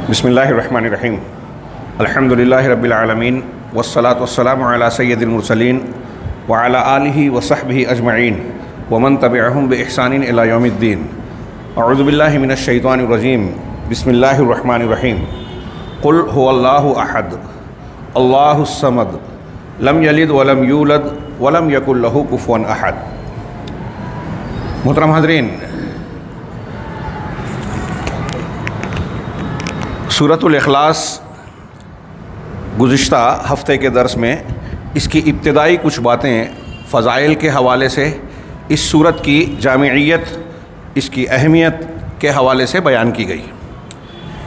بسم اللہ الرحمن الرحیم الحمد للہ رب العالمین والصلاة والسلام علی سید المرسلین وعلی آلہ وصحبہ اجمعین ومن تبعہم بإحسان الی یوم الدین. اعوذ باللہ من الشیطان الرجیم. بسم اللہ الرحمن الرحیم. قل هو اللہ احد اللہ الصمد لم یلد ولم یولد ولم یکن لہ کفوا احد. محترم حاضرین، سورۃ الاخلاص گزشتہ ہفتے کے درس میں اس کی ابتدائی کچھ باتیں فضائل کے حوالے سے، اس سورت کی جامعیت، اس کی اہمیت کے حوالے سے بیان کی گئی.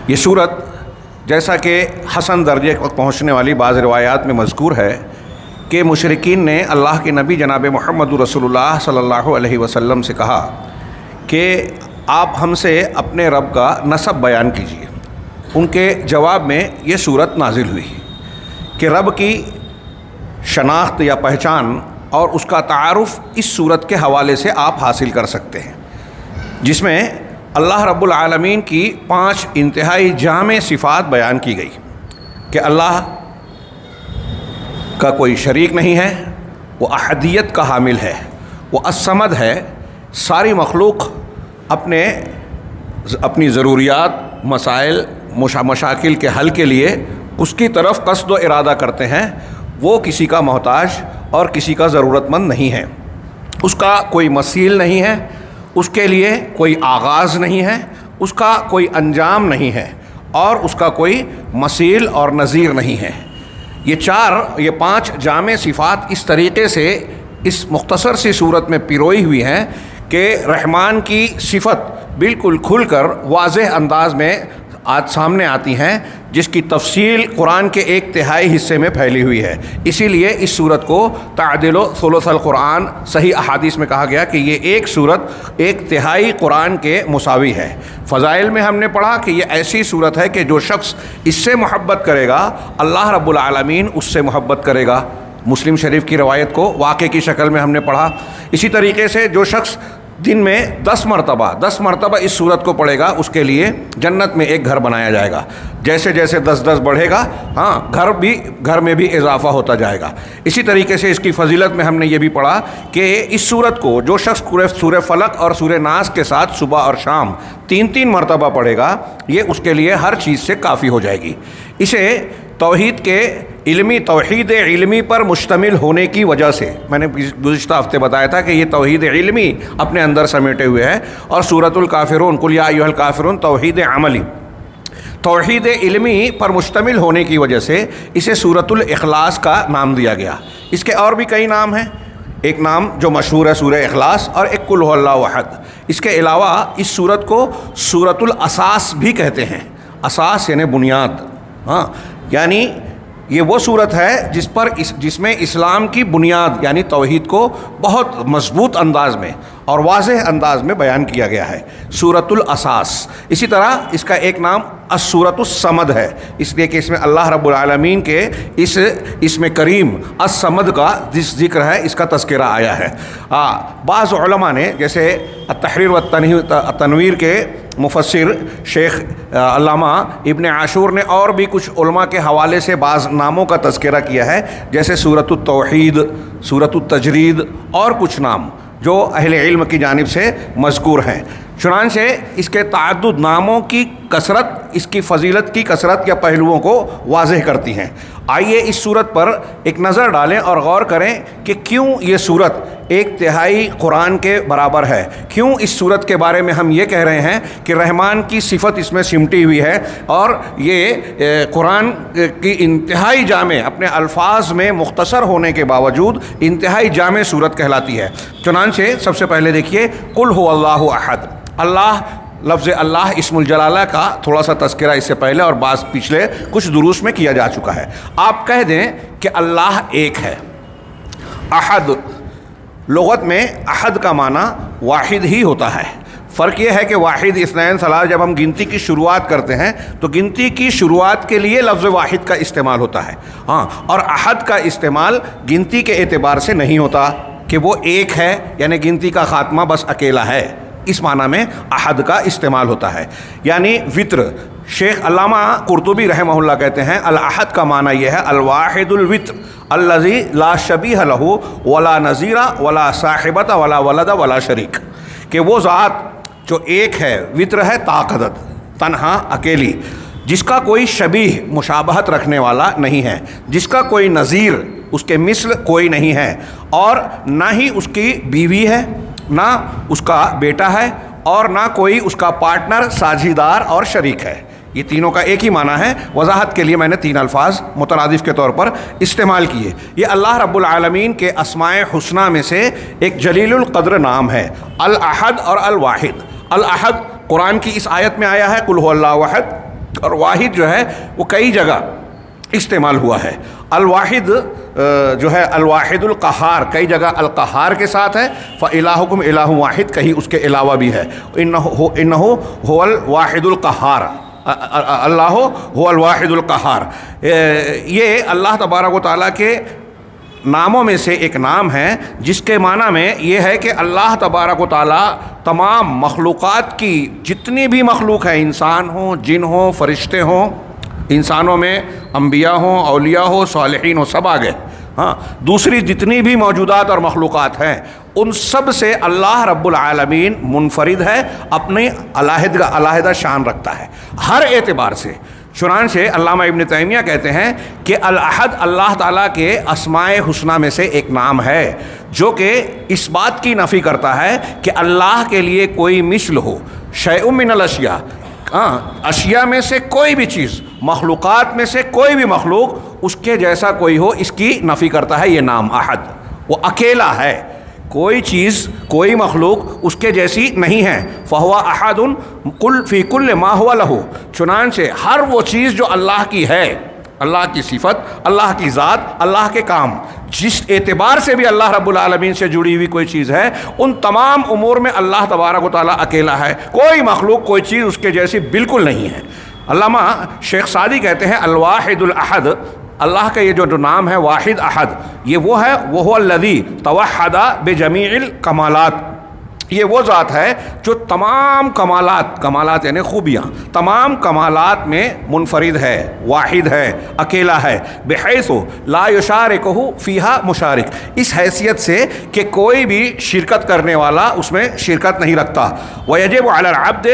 یہ سورت جیسا کہ حسن درجے کو پہنچنے والی بعض روایات میں مذکور ہے کہ مشرکین نے اللہ کے نبی جناب محمد رسول اللہ صلی اللہ علیہ وسلم سے کہا کہ آپ ہم سے اپنے رب کا نسب بیان کیجیے. ان کے جواب میں یہ سورت نازل ہوئی کہ رب کی شناخت یا پہچان اور اس کا تعارف اس سورت کے حوالے سے آپ حاصل کر سکتے ہیں، جس میں اللہ رب العالمین کی 5 انتہائی جامع صفات بیان کی گئی کہ اللہ کا کوئی شریک نہیں ہے، وہ احدیت کا حامل ہے، وہ الصمد ہے. ساری مخلوق اپنی ضروریات، مسائل، مشاکل کے حل کے لیے اس کی طرف قصد و ارادہ کرتے ہیں. وہ کسی کا محتاج اور کسی کا ضرورت مند نہیں ہے. اس کا کوئی مثیل نہیں ہے، اس کے لیے کوئی آغاز نہیں ہے، اس کا کوئی انجام نہیں ہے، اور اس کا کوئی مثیل اور نظیر نہیں ہے. یہ 5 جامع صفات اس طریقے سے اس مختصر سی صورت میں پیروئی ہوئی ہیں کہ رحمان کی صفت بالکل کھل کر واضح انداز میں آج سامنے آتی ہیں، جس کی تفصیل قرآن کے 1/3 حصے میں پھیلی ہوئی ہے. اسی لیے اس سورت کو تعدل ثلث القرآن صحیح احادیث میں کہا گیا کہ یہ ایک سورت 1/3 قرآن کے مساوی ہے. فضائل میں ہم نے پڑھا کہ یہ ایسی سورت ہے کہ جو شخص اس سے محبت کرے گا اللہ رب العالمین اس سے محبت کرے گا. مسلم شریف کی روایت کو واقعے کی شکل میں ہم نے پڑھا. اسی طریقے سے جو شخص دن میں 10 مرتبہ اس سورت کو پڑھے گا، اس کے لیے جنت میں ایک گھر بنایا جائے گا. جیسے جیسے 10 بڑھے گا، گھر میں بھی اضافہ ہوتا جائے گا. اسی طریقے سے اس کی فضیلت میں ہم نے یہ بھی پڑھا کہ اس سورت کو جو شخص سورہ فلق اور سورہ ناس کے ساتھ صبح اور شام 3 مرتبہ پڑھے گا، یہ اس کے لیے ہر چیز سے کافی ہو جائے گی. اسے توحید علمی پر مشتمل ہونے کی وجہ سے، میں نے گزشتہ ہفتے بتایا تھا کہ یہ توحید علمی اپنے اندر سمیٹے ہوئے ہے، اور سورۃ الکافرون قل یا ایھا الکافرون توحید عملی، توحید علمی پر مشتمل ہونے کی وجہ سے اسے سورۃ الاخلاص کا نام دیا گیا. اس کے اور بھی کئی نام ہیں. ایک نام جو مشہور ہے سورہ اخلاص، اور ایک قل ھو اللہ احد. اس کے علاوہ اس سورت کو سورۃ الاساس بھی کہتے ہیں. اساس یعنی بنیاد، یعنی یہ وہ صورت ہے جس میں اسلام کی بنیاد یعنی توحید کو بہت مضبوط انداز میں اور واضح انداز میں بیان کیا گیا ہے، سورۃ الاساس. اسی طرح اس کا ایک نام السورۃ الصمد ہے، اس لیے کہ اس میں اللہ رب العالمین کے اسم کریم الصمد کا ذکر ہے، اس کا تذکرہ آیا ہے. بعض علماء نے، جیسے التحریر والتنویر کے مفسر شیخ علامہ ابن عاشور نے اور بھی کچھ علماء کے حوالے سے بعض ناموں کا تذکرہ کیا ہے، جیسے سورۃ التوحید، سورۃ التجرید، اور کچھ نام جو اہل علم کی جانب سے مذکور ہیں. چنانچہ اس کے تعدد ناموں کی کثرت اس کی فضیلت کی کثرت یا پہلوؤں کو واضح کرتی ہیں. آئیے اس صورت پر ایک نظر ڈالیں اور غور کریں کہ کیوں یہ صورت 1/3 قرآن کے برابر ہے. کیوں اس صورت کے بارے میں ہم یہ کہہ رہے ہیں کہ رحمان کی صفت اس میں سمٹی ہوئی ہے، اور یہ قرآن کی انتہائی جامع، اپنے الفاظ میں مختصر ہونے کے باوجود انتہائی جامع صورت کہلاتی ہے. چنانچہ سب سے پہلے دیکھیے قل ھو اللہ احد. لفظ اللہ اسم الجلالہ کا تھوڑا سا تذکرہ اس سے پہلے اور بعض پچھلے کچھ دروس میں کیا جا چکا ہے. آپ کہہ دیں کہ اللہ ایک ہے. احد لغت میں احد کا معنی واحد ہی ہوتا ہے. فرق یہ ہے کہ واحد، اثنین، ثلاث جب ہم گنتی کی شروعات کرتے ہیں تو گنتی کی شروعات کے لیے لفظ واحد کا استعمال ہوتا ہے، اور احد کا استعمال گنتی کے اعتبار سے نہیں ہوتا کہ وہ ایک ہے، یعنی گنتی کا خاتمہ بس اکیلا ہے. اس معنی میں احد کا استعمال ہوتا ہے، یعنی وطر۔ شیخ علامہ قرطبی رحمہ اللہ کہتے ہیں الاحد کا معنی یہ ہے الواحد الوطر الذی لا شبیہ لہ ولا نظیر ولا صاحبۃ ولا ولد ولا شریک، کہ وہ ذات جو ایک ہے، وطر ہے طاقت، تنہا اکیلی، جس کا کوئی شبیہ مشابہت رکھنے والا نہیں ہے، جس کا کوئی نظیر اس کے مثل کوئی نہیں ہے، اور نہ ہی اس کی بیوی ہے، نہ اس کا بیٹا ہے، اور نہ کوئی اس کا پارٹنر، ساجھیدار اور شریک ہے۔ یہ تینوں کا ایک ہی معنی ہے۔ وضاحت کے لیے میں نے 3 الفاظ مترادف کے طور پر استعمال کیے۔ یہ اللہ رب العالمین کے اسماء حسنہ میں سے ایک جلیل القدر نام ہے، الاحد اور الواحد۔ الاحد قرآن کی اس آیت میں آیا ہے قل هو اللہ احد، اور واحد جو ہے وہ کئی جگہ استعمال ہوا ہے۔ الواحد جو ہے الواحد القہار، کئی جگہ القہار کے ساتھ ہے، فإلہکم الہ واحد کہیں اس کے علاوہ بھی ہے، انہ هو الواحد القہار، اللہ هو الواحد القہار۔ یہ اللہ تبارک و تعالیٰ کے ناموں میں سے ایک نام ہے جس کے معنی میں یہ ہے کہ اللہ تبارک و تعالیٰ تمام مخلوقات کی جتنی بھی مخلوق ہیں، انسان ہوں، جن ہوں، فرشتے ہوں، انسانوں میں انبیاء ہوں، اولیاء ہوں، صالحین ہوں، سب آگے، ہاں، دوسری جتنی بھی موجودات اور مخلوقات ہیں ان سب سے اللہ رب العالمین منفرد ہے، اپنی علیحدہ شان رکھتا ہے ہر اعتبار سے۔ چنانچہ علامہ ابن تیمیہ کہتے ہیں کہ الاحد اللہ تعالیٰ کے اسماء حسنہ میں سے ایک نام ہے جو کہ اس بات کی نفی کرتا ہے کہ اللہ کے لیے کوئی مثل ہو، شیء من الاشیاء، اشیاء میں سے کوئی بھی چیز، مخلوقات میں سے کوئی بھی مخلوق اس کے جیسا کوئی ہو، اس کی نفی کرتا ہے یہ نام احد۔ وہ اکیلا ہے، کوئی چیز، کوئی مخلوق اس کے جیسی نہیں ہے۔ فہو احد قل فی کل ما هو لہ، چنانچہ ہر وہ چیز جو اللہ کی ہے، اللہ کی صفت، اللہ کی ذات، اللہ کے کام، جس اعتبار سے بھی اللہ رب العالمین سے جڑی ہوئی کوئی چیز ہے، ان تمام امور میں اللہ تبارک و تعالیٰ اکیلا ہے، کوئی مخلوق، کوئی چیز اس کے جیسی بالکل نہیں ہے۔ علامہ شیخ سعدی کہتے ہیں الواحد الاحد، اللہ کا یہ جو نام ہے واحد احد، یہ وہ ہے وہ الذی توحد بجمیع الکمالات، یہ وہ ذات ہے جو تمام کمالات یعنی خوبیاں، تمام کمالات میں منفرد ہے، واحد ہے، اکیلا ہے، بحیث لا یشارکہ فیہا مشارک، اس حیثیت سے کہ کوئی بھی شرکت کرنے والا اس میں شرکت نہیں رکھتا۔ ویجب علی العبد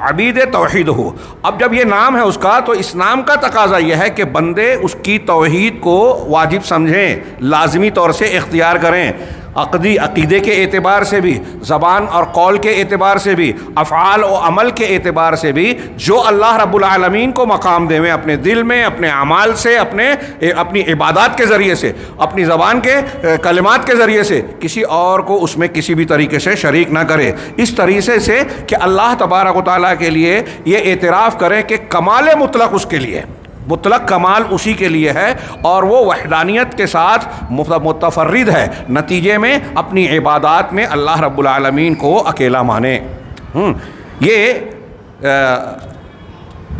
عبید توحیدہ، اب جب یہ نام ہے اس کا تو اس نام کا تقاضا یہ ہے کہ بندے اس کی توحید کو واجب سمجھیں، لازمی طور سے اختیار کریں، عقیدے کے اعتبار سے بھی، زبان اور قول کے اعتبار سے بھی، افعال و عمل کے اعتبار سے بھی، جو اللہ رب العالمین کو مقام دے میں اپنے دل میں، اپنے اعمال سے، اپنی عبادات کے ذریعے سے، اپنی زبان کے کلمات کے ذریعے سے، کسی اور کو اس میں کسی بھی طریقے سے شریک نہ کرے، اس طریقے سے کہ اللہ تبارک و تعالیٰ کے لیے یہ اعتراف کرے کہ کمال مطلق اس کے لیے، مطلق کمال اسی کے لیے ہے، اور وہ وحدانیت کے ساتھ متفرد ہے، نتیجے میں اپنی عبادات میں اللہ رب العالمین کو اکیلا مانے۔ یہ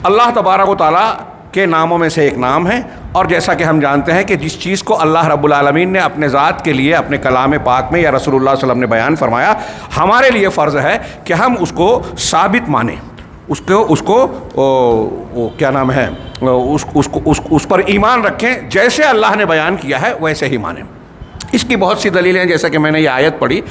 اللہ تبارک و تعالیٰ کے ناموں میں سے ایک نام ہے، اور جیسا کہ ہم جانتے ہیں کہ جس چیز کو اللہ رب العالمین نے اپنے ذات کے لیے اپنے کلام پاک میں یا رسول اللہ صلی اللہ علیہ وسلم نے بیان فرمایا، ہمارے لیے فرض ہے کہ ہم اس کو ثابت مانیں، اس کو کیا نام ہے، اس پر ایمان رکھیں، جیسے اللہ نے بیان کیا ہے ویسے ہی مانیں۔ اس کی بہت سی دلیلیں ہیں، جیسا کہ میں نے یہ آیت پڑھی،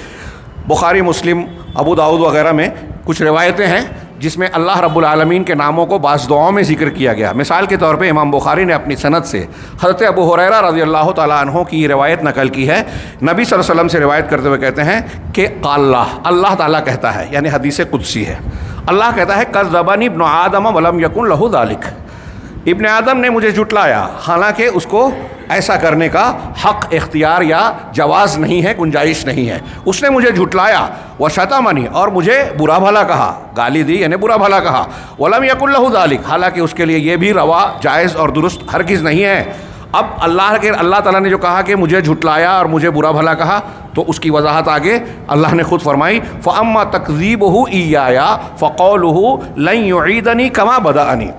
بخاری، مسلم، ابو داؤد وغیرہ میں کچھ روایتیں ہیں جس میں اللہ رب العالمین کے ناموں کو بعض دعاؤں میں ذکر کیا گیا۔ مثال کے طور پہ امام بخاری نے اپنی سند سے حضرت ابو ہریرہ رضی اللہ تعالیٰ عنہ کی یہ روایت نقل کی ہے، نبی صلی اللہ علیہ وسلم سے روایت کرتے ہوئے کہتے ہیں کہ قال اللہ تعالیٰ کہتا ہے، یعنی حدیث قدسی ہے، اللہ کہتا ہے کذبنی ابن آدم ولم یکن لہ ذلک، ابن آدم نے مجھے جھٹلایا حالانکہ اس کو ایسا کرنے کا حق، اختیار یا جواز نہیں ہے، گنجائش نہیں ہے، اس نے مجھے جھٹلایا، وشتمنی، اور مجھے برا بھلا کہا، گالی دی یعنی برا بھلا کہا، ولم یکن لہ ذلک، حالانکہ اس کے لیے یہ بھی روا، جائز اور درست ہرگز نہیں ہے۔ اب اللہ تعالیٰ نے جو کہا کہ مجھے جھٹلایا اور مجھے برا بھلا کہا، تو اس کی وضاحت آگے اللہ نے خود فرمائی، فَأَمَّا تَكْذِيبُهُ إِيَّايَ فَقَوْلُهُ لَن يُعِيدَنِي كَمَا بَدَأَنِي،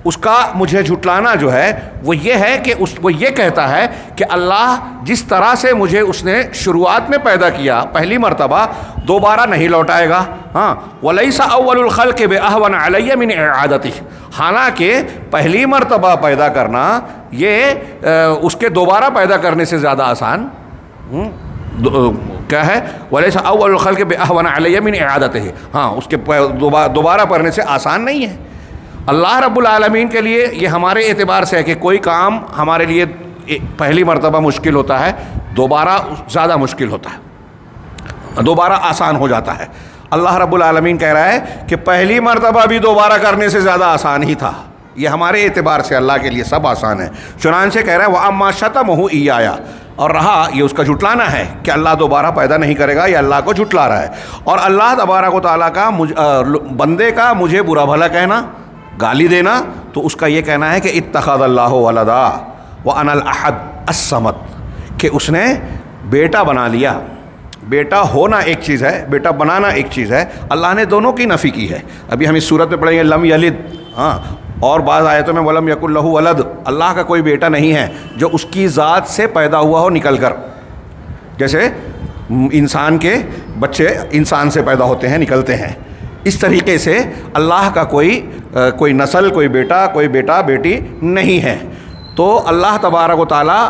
اس کا مجھے جھٹلانا جو ہے وہ یہ ہے کہ وہ یہ کہتا ہے کہ اللہ جس طرح سے مجھے اس نے شروعات میں پیدا کیا پہلی مرتبہ، دوبارہ نہیں لوٹائے گا. ہاں وَلَيْسَ أَوَّلُ الْخَلْقِ بِأَهْوَنَ عَلَيَّ مِنْ إِعَادَتِهِ, حالانکہ پہلی مرتبہ پیدا کرنا یہ اس کے دوبارہ پیدا کرنے سے زیادہ آسان کیا ہے. وَلَيْسَ أَوَّلُ الْخَلْقِ بِأَهْوَنَ عَلَيَّ مِنْ إِعَادَتِهِ, ہاں اس کے دوبارہ پڑھنے سے آسان نہیں ہے. اللہ رب العالمین کے لیے یہ ہمارے اعتبار سے ہے کہ کوئی کام ہمارے لیے پہلی مرتبہ مشکل ہوتا ہے, دوبارہ زیادہ مشکل ہوتا ہے, دوبارہ آسان ہو جاتا ہے. اللہ رب العالمین کہہ رہا ہے کہ پہلی مرتبہ بھی دوبارہ کرنے سے زیادہ آسان ہی تھا. یہ ہمارے اعتبار سے اللہ کے لیے سب آسان ہے. چنانچہ کہہ رہا ہے وَأَمَّا شَتَمَهُ إِيَّايَ, اور رہا یہ اس کا جھٹلانا ہے کہ اللہ دوبارہ پیدا نہیں کرے گا, یہ اللہ کو جھٹلا رہا ہے. اور اللہ تبارک و تعالیٰ کا بندے کا مجھے برا بھلا کہنا, گالی دینا, تو اس کا یہ کہنا ہے کہ اتخذ اللہ ولدا وَأَنَا الْأَحَدُ الصَّمَدُ, کہ اس نے بیٹا بنا لیا. بیٹا ہونا ایک چیز ہے, بیٹا بنانا ایک چیز ہے. اللہ نے دونوں کی نفی کی ہے. ابھی ہم اس صورت میں پڑھیں گے لم یلد, ہاں, اور بعض آیتوں میں ولم یکن لہ ولد, اللہ کا کوئی بیٹا نہیں ہے جو اس کی ذات سے پیدا ہوا ہو نکل کر. جیسے انسان کے بچے انسان سے پیدا ہوتے ہیں, نکلتے ہیں, اس طریقے سے اللہ کا کوئی نسل, کوئی بیٹا بیٹی نہیں ہے. تو اللہ تبارک و تعالیٰ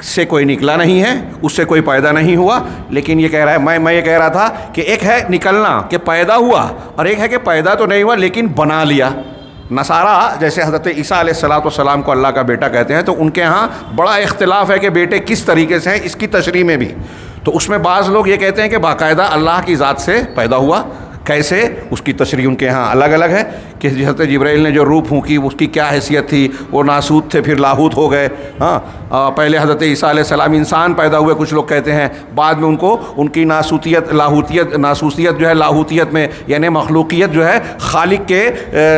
سے کوئی نکلا نہیں ہے, اس سے کوئی پیدا نہیں ہوا. لیکن یہ کہہ رہا ہے, میں یہ کہہ رہا تھا کہ ایک ہے نکلنا کہ پیدا ہوا, اور ایک ہے کہ پیدا تو نہیں ہوا لیکن بنا لیا. نصارہ جیسے حضرت عیسیٰ علیہ الصلوۃ والسلام کو اللہ کا بیٹا کہتے ہیں, تو ان کے ہاں بڑا اختلاف ہے کہ بیٹے کس طریقے سے ہیں, اس کی تشریح میں بھی. تو اس میں بعض لوگ یہ کہتے ہیں کہ باقاعدہ اللہ کی ذات سے پیدا ہوا. کیسے, اس کی تشریح ان کے ہاں الگ الگ ہے کہ حضرت جبرائیل نے جو روح پھونکی اس کی کیا حیثیت تھی, وہ ناسوت تھے پھر لاہوت ہو گئے. ہاں پہلے حضرت عیسیٰ علیہ السلام انسان پیدا ہوئے, کچھ لوگ کہتے ہیں, بعد میں ان کی ناسوسیت جو ہے لاہوتیت میں, یعنی مخلوقیت جو ہے خالق کے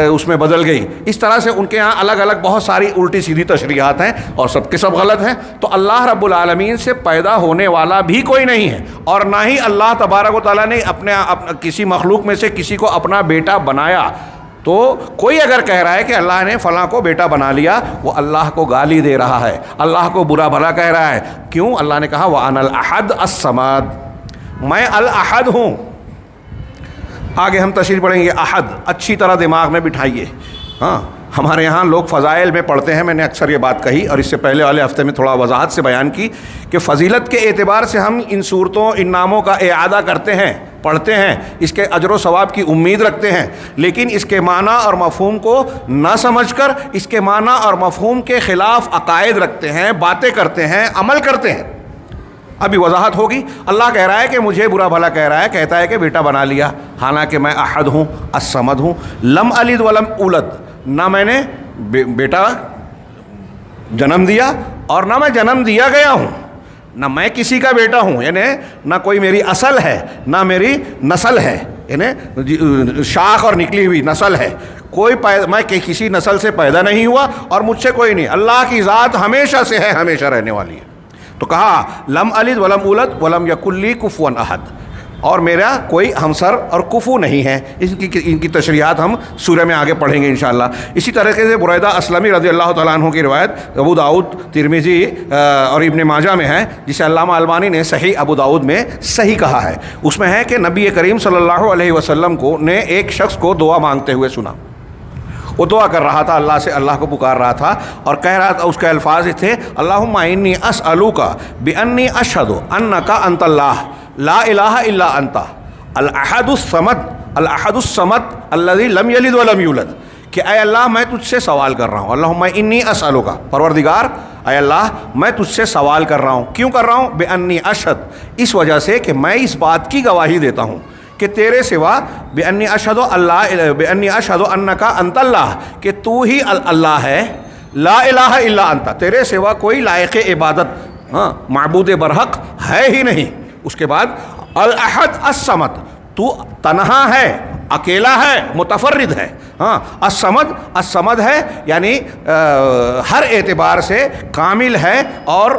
اس میں بدل گئی. اس طرح سے ان کے ہاں الگ الگ بہت ساری الٹی سیدھی تشریحات ہیں, اور سب کے سب غلط ہیں. تو اللہ رب العالمین سے پیدا ہونے والا بھی کوئی نہیں ہے, اور نہ ہی اللہ تبارک و تعالیٰ نے اپنے کسی مخلوق میں سے کسی کو اپنا بیٹا بنایا. تو کوئی اگر کہہ رہا ہے کہ اللہ نے فلاں کو بیٹا بنا لیا, وہ اللہ کو گالی دے رہا ہے, اللہ کو برا بھلا کہہ رہا ہے. کیوں؟ اللہ نے کہا وَأَنَا الْأَحَدُ الصَّمَدُ, میں الاحد ہوں. آگے ہم تشریح پڑھیں گے. احد اچھی طرح دماغ میں بٹھائیے. ہاں ہمارے یہاں لوگ فضائل میں پڑھتے ہیں, میں نے اکثر یہ بات کہی اور اس سے پہلے والے ہفتے میں تھوڑا وضاحت سے بیان کی کہ فضیلت کے اعتبار سے ہم ان صورتوں, ان ناموں کا اعادہ کرتے ہیں, پڑھتے ہیں, اس کے اجر و ثواب کی امید رکھتے ہیں, لیکن اس کے معنی اور مفہوم کو نہ سمجھ کر اس کے معنی اور مفہوم کے خلاف عقائد رکھتے ہیں, باتیں کرتے ہیں, عمل کرتے ہیں. ابھی وضاحت ہوگی. اللہ کہہ رہا ہے کہ مجھے برا بھلا کہہ رہا ہے, کہتا ہے کہ بیٹا بنا لیا, حالانکہ میں احد ہوں, الصمد ہوں. لم الد ولم اولد, نہ میں نے بیٹا جنم دیا اور نہ میں جنم دیا گیا ہوں, نہ میں کسی کا بیٹا ہوں, یعنی نہ کوئی میری اصل ہے نہ میری نسل ہے, یعنی شاخ اور نکلی ہوئی نسل ہے. میں کسی نسل سے پیدا نہیں ہوا اور مجھ سے کوئی نہیں. اللہ کی ذات ہمیشہ سے ہے, ہمیشہ رہنے والی ہے. تو کہا لم الد ولم اولد ولم یکن لی کفوا احد, اور میرا کوئی ہمسر اور کفو نہیں ہے. ان کی تشریحات ہم سورہ میں آگے پڑھیں گے انشاءاللہ. اسی طریقے سے بریدہ اسلمی رضی اللہ تعالیٰ عنہ کی روایت ابو داؤد, ترمذی اور ابن ماجہ میں ہے, جسے علامہ البانی نے صحیح ابو داؤد میں صحیح کہا ہے. اس میں ہے کہ نبی کریم صلی اللہ علیہ وسلم نے ایک شخص کو دعا مانگتے ہوئے سنا. وہ دعا کر رہا تھا اللہ سے, اللہ کو پکار رہا تھا اور کہہ رہا تھا, اس کے الفاظ تھے اللہم انی اسألوک بانی اشہد انک انت اللہ لا الہ الا انت الاحد الصمد الذی لم یلد ولم یولد, کہ اے اللہ میں تجھ سے سوال کر رہا ہوں. اللہم انی اسألوک, پروردگار اے اللہ میں تجھ سے سوال کر رہا ہوں. کیوں کر رہا ہوں؟ بانی اشہد, اس وجہ سے کہ میں اس بات کی گواہی دیتا ہوں کہ تیرے سوا بانی اشہد انک انت اللہ, کہ تو ہی اللہ ہے, لا الہ الا انت, تیرے سوا کوئی لائق عبادت معبود برحق ہے ہی نہیں. اس کے بعد الاحد الصمد, تو تنہا ہے, اکیلا ہے, متفرد ہے. ہاں الصمد ہے یعنی ہر اعتبار سے کامل ہے اور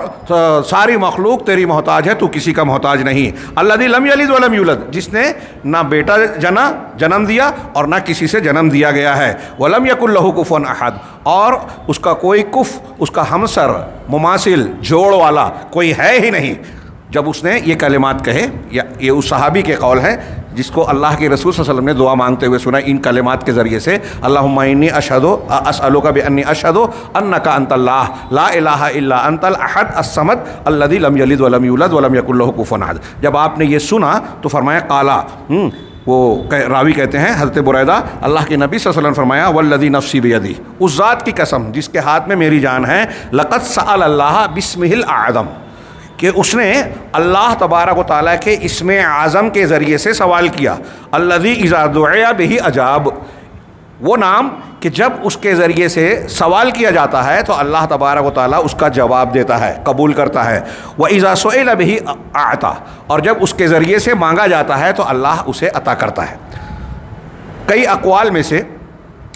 ساری مخلوق تیری محتاج ہے, تو کسی کا محتاج نہیں. الذی لم یلد ولم یولد, جس نے نہ بیٹا جنم دیا اور نہ کسی سے جنم دیا گیا ہے. ولم یکن لہ کفوا احد, اور اس کا کوئی کف, اس کا ہمسر, مماثل, جوڑ والا کوئی ہے ہی نہیں. جب اس نے یہ کلمات کہے، یہ اس صحابی کے قول ہے جس کو اللہ کے رسول صلی اللہ علیہ وسلم نے دعا مانگتے ہوئے سنا ان کلمات کے ذریعے سے، اللہم انی اسألک بانی اشہد انک انت اللہ لا الہ الا انت الاحد الصمد الذی لم یلد ولم یولد ولم یکن لہ کفوا احد۔ جب آپ نے یہ سنا تو فرمایا قالا، وہ راوی کہتے ہیں حضرت بریدہ، اللہ کے نبی صلی اللہ علیہ وسلم فرمایا والذی نفسی بیدی، اس ذات کی قسم جس کے ہاتھ میں میری جان ہے، لقد سأل اللہ باسمہ الاعظم، کہ اس نے اللہ تبارک و تعالیٰ کے اسم اعظم کے ذریعے سے سوال کیا، الذی اذا دعی بہ اجاب، وہ نام کہ جب اس کے ذریعے سے سوال کیا جاتا ہے تو اللہ تبارک و تعالیٰ اس کا جواب دیتا ہے، قبول کرتا ہے، وَإِذَا سُئِلَ بِهِ أَعْطَى، اور جب اس کے ذریعے سے مانگا جاتا ہے تو اللہ اسے عطا کرتا ہے۔ کئی اقوال میں سے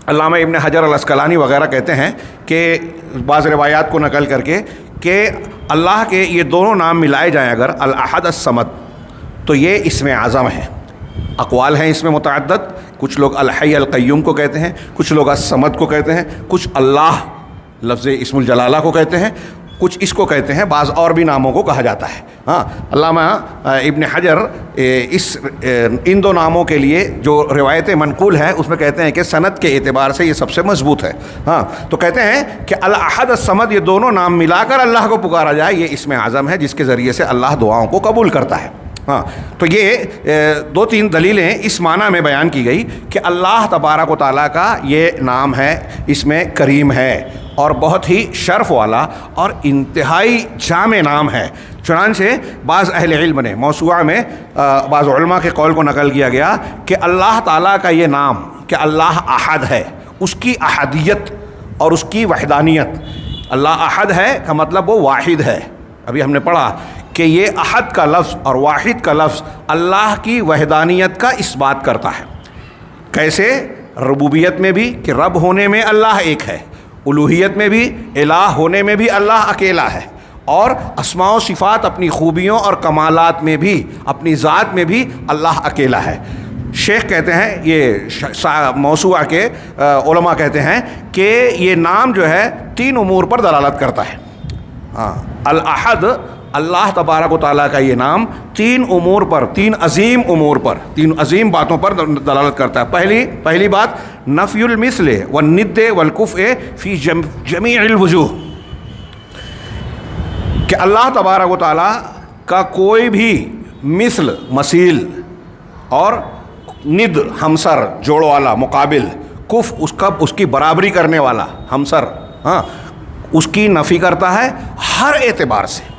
علامہ ابن حجر العسقلانی وغیرہ کہتے ہیں کہ بعض روایات کو نقل کر کے کہ اللہ کے یہ دونوں نام ملائے جائیں اگر، الاحد الصمد، تو یہ اسم اعظم ہے۔ اقوال ہیں اس میں متعدد، کچھ لوگ الحی القیوم کو کہتے ہیں، کچھ لوگ الصمد کو کہتے ہیں، کچھ اللہ لفظ اسم الجلالہ کو کہتے ہیں، کچھ اس کو کہتے ہیں، بعض اور بھی ناموں کو کہا جاتا ہے۔ ہاں، علامہ ابن حجر ان دو ناموں کے لیے جو روایتیں منقول ہیں اس میں کہتے ہیں کہ سند کے اعتبار سے یہ سب سے مضبوط ہے۔ ہاں، تو کہتے ہیں کہ الاحد الصمد، یہ دونوں نام ملا کر اللہ کو پکارا جائے، یہ اسم اعظم ہے جس کے ذریعے سے اللہ دعاؤں کو قبول کرتا ہے۔ ہاں، تو یہ دو تین دلیلیں اس معنی میں بیان کی گئی کہ اللہ تبارک و تعالیٰ کا یہ نام ہے، اس میں کریم ہے اور بہت ہی شرف والا اور انتہائی جامع نام ہے۔ چنانچہ بعض اہل علم نے موسوعہ میں بعض علماء کے قول کو نقل کیا گیا کہ اللہ تعالیٰ کا یہ نام کہ اللہ احد ہے، اس کی احدیت اور اس کی وحدانیت، اللہ احد ہے کا مطلب وہ واحد ہے۔ ابھی ہم نے پڑھا کہ یہ احد کا لفظ اور واحد کا لفظ اللہ کی وحدانیت کا اس بات کرتا ہے۔ کیسے؟ ربوبیت میں بھی کہ رب ہونے میں اللہ ایک ہے، الوہیت میں بھی، الہ ہونے میں بھی اللہ اکیلا ہے، اور اسماء و صفات اپنی خوبیوں اور کمالات میں بھی، اپنی ذات میں بھی اللہ اکیلا ہے۔ شیخ کہتے ہیں، یہ موسوعہ کے علماء کہتے ہیں کہ یہ نام جو ہے تین امور پر دلالت کرتا ہے۔ ہاں، الاحد، اللہ تبارک و تعالیٰ کا یہ نام تین امور پر، تین عظیم امور پر، تین عظیم باتوں پر دلالت کرتا ہے۔ پہلی بات نفی المثل والند والکفء فی جمیع الوجوہ، کہ اللہ تبارک و تعالیٰ کا کوئی بھی مثل، مثیل، اور ند ہمسر، جوڑ والا، مقابل، کف اس کی برابری کرنے والا، ہمسر، ہاں، اس کی نفی کرتا ہے ہر اعتبار سے۔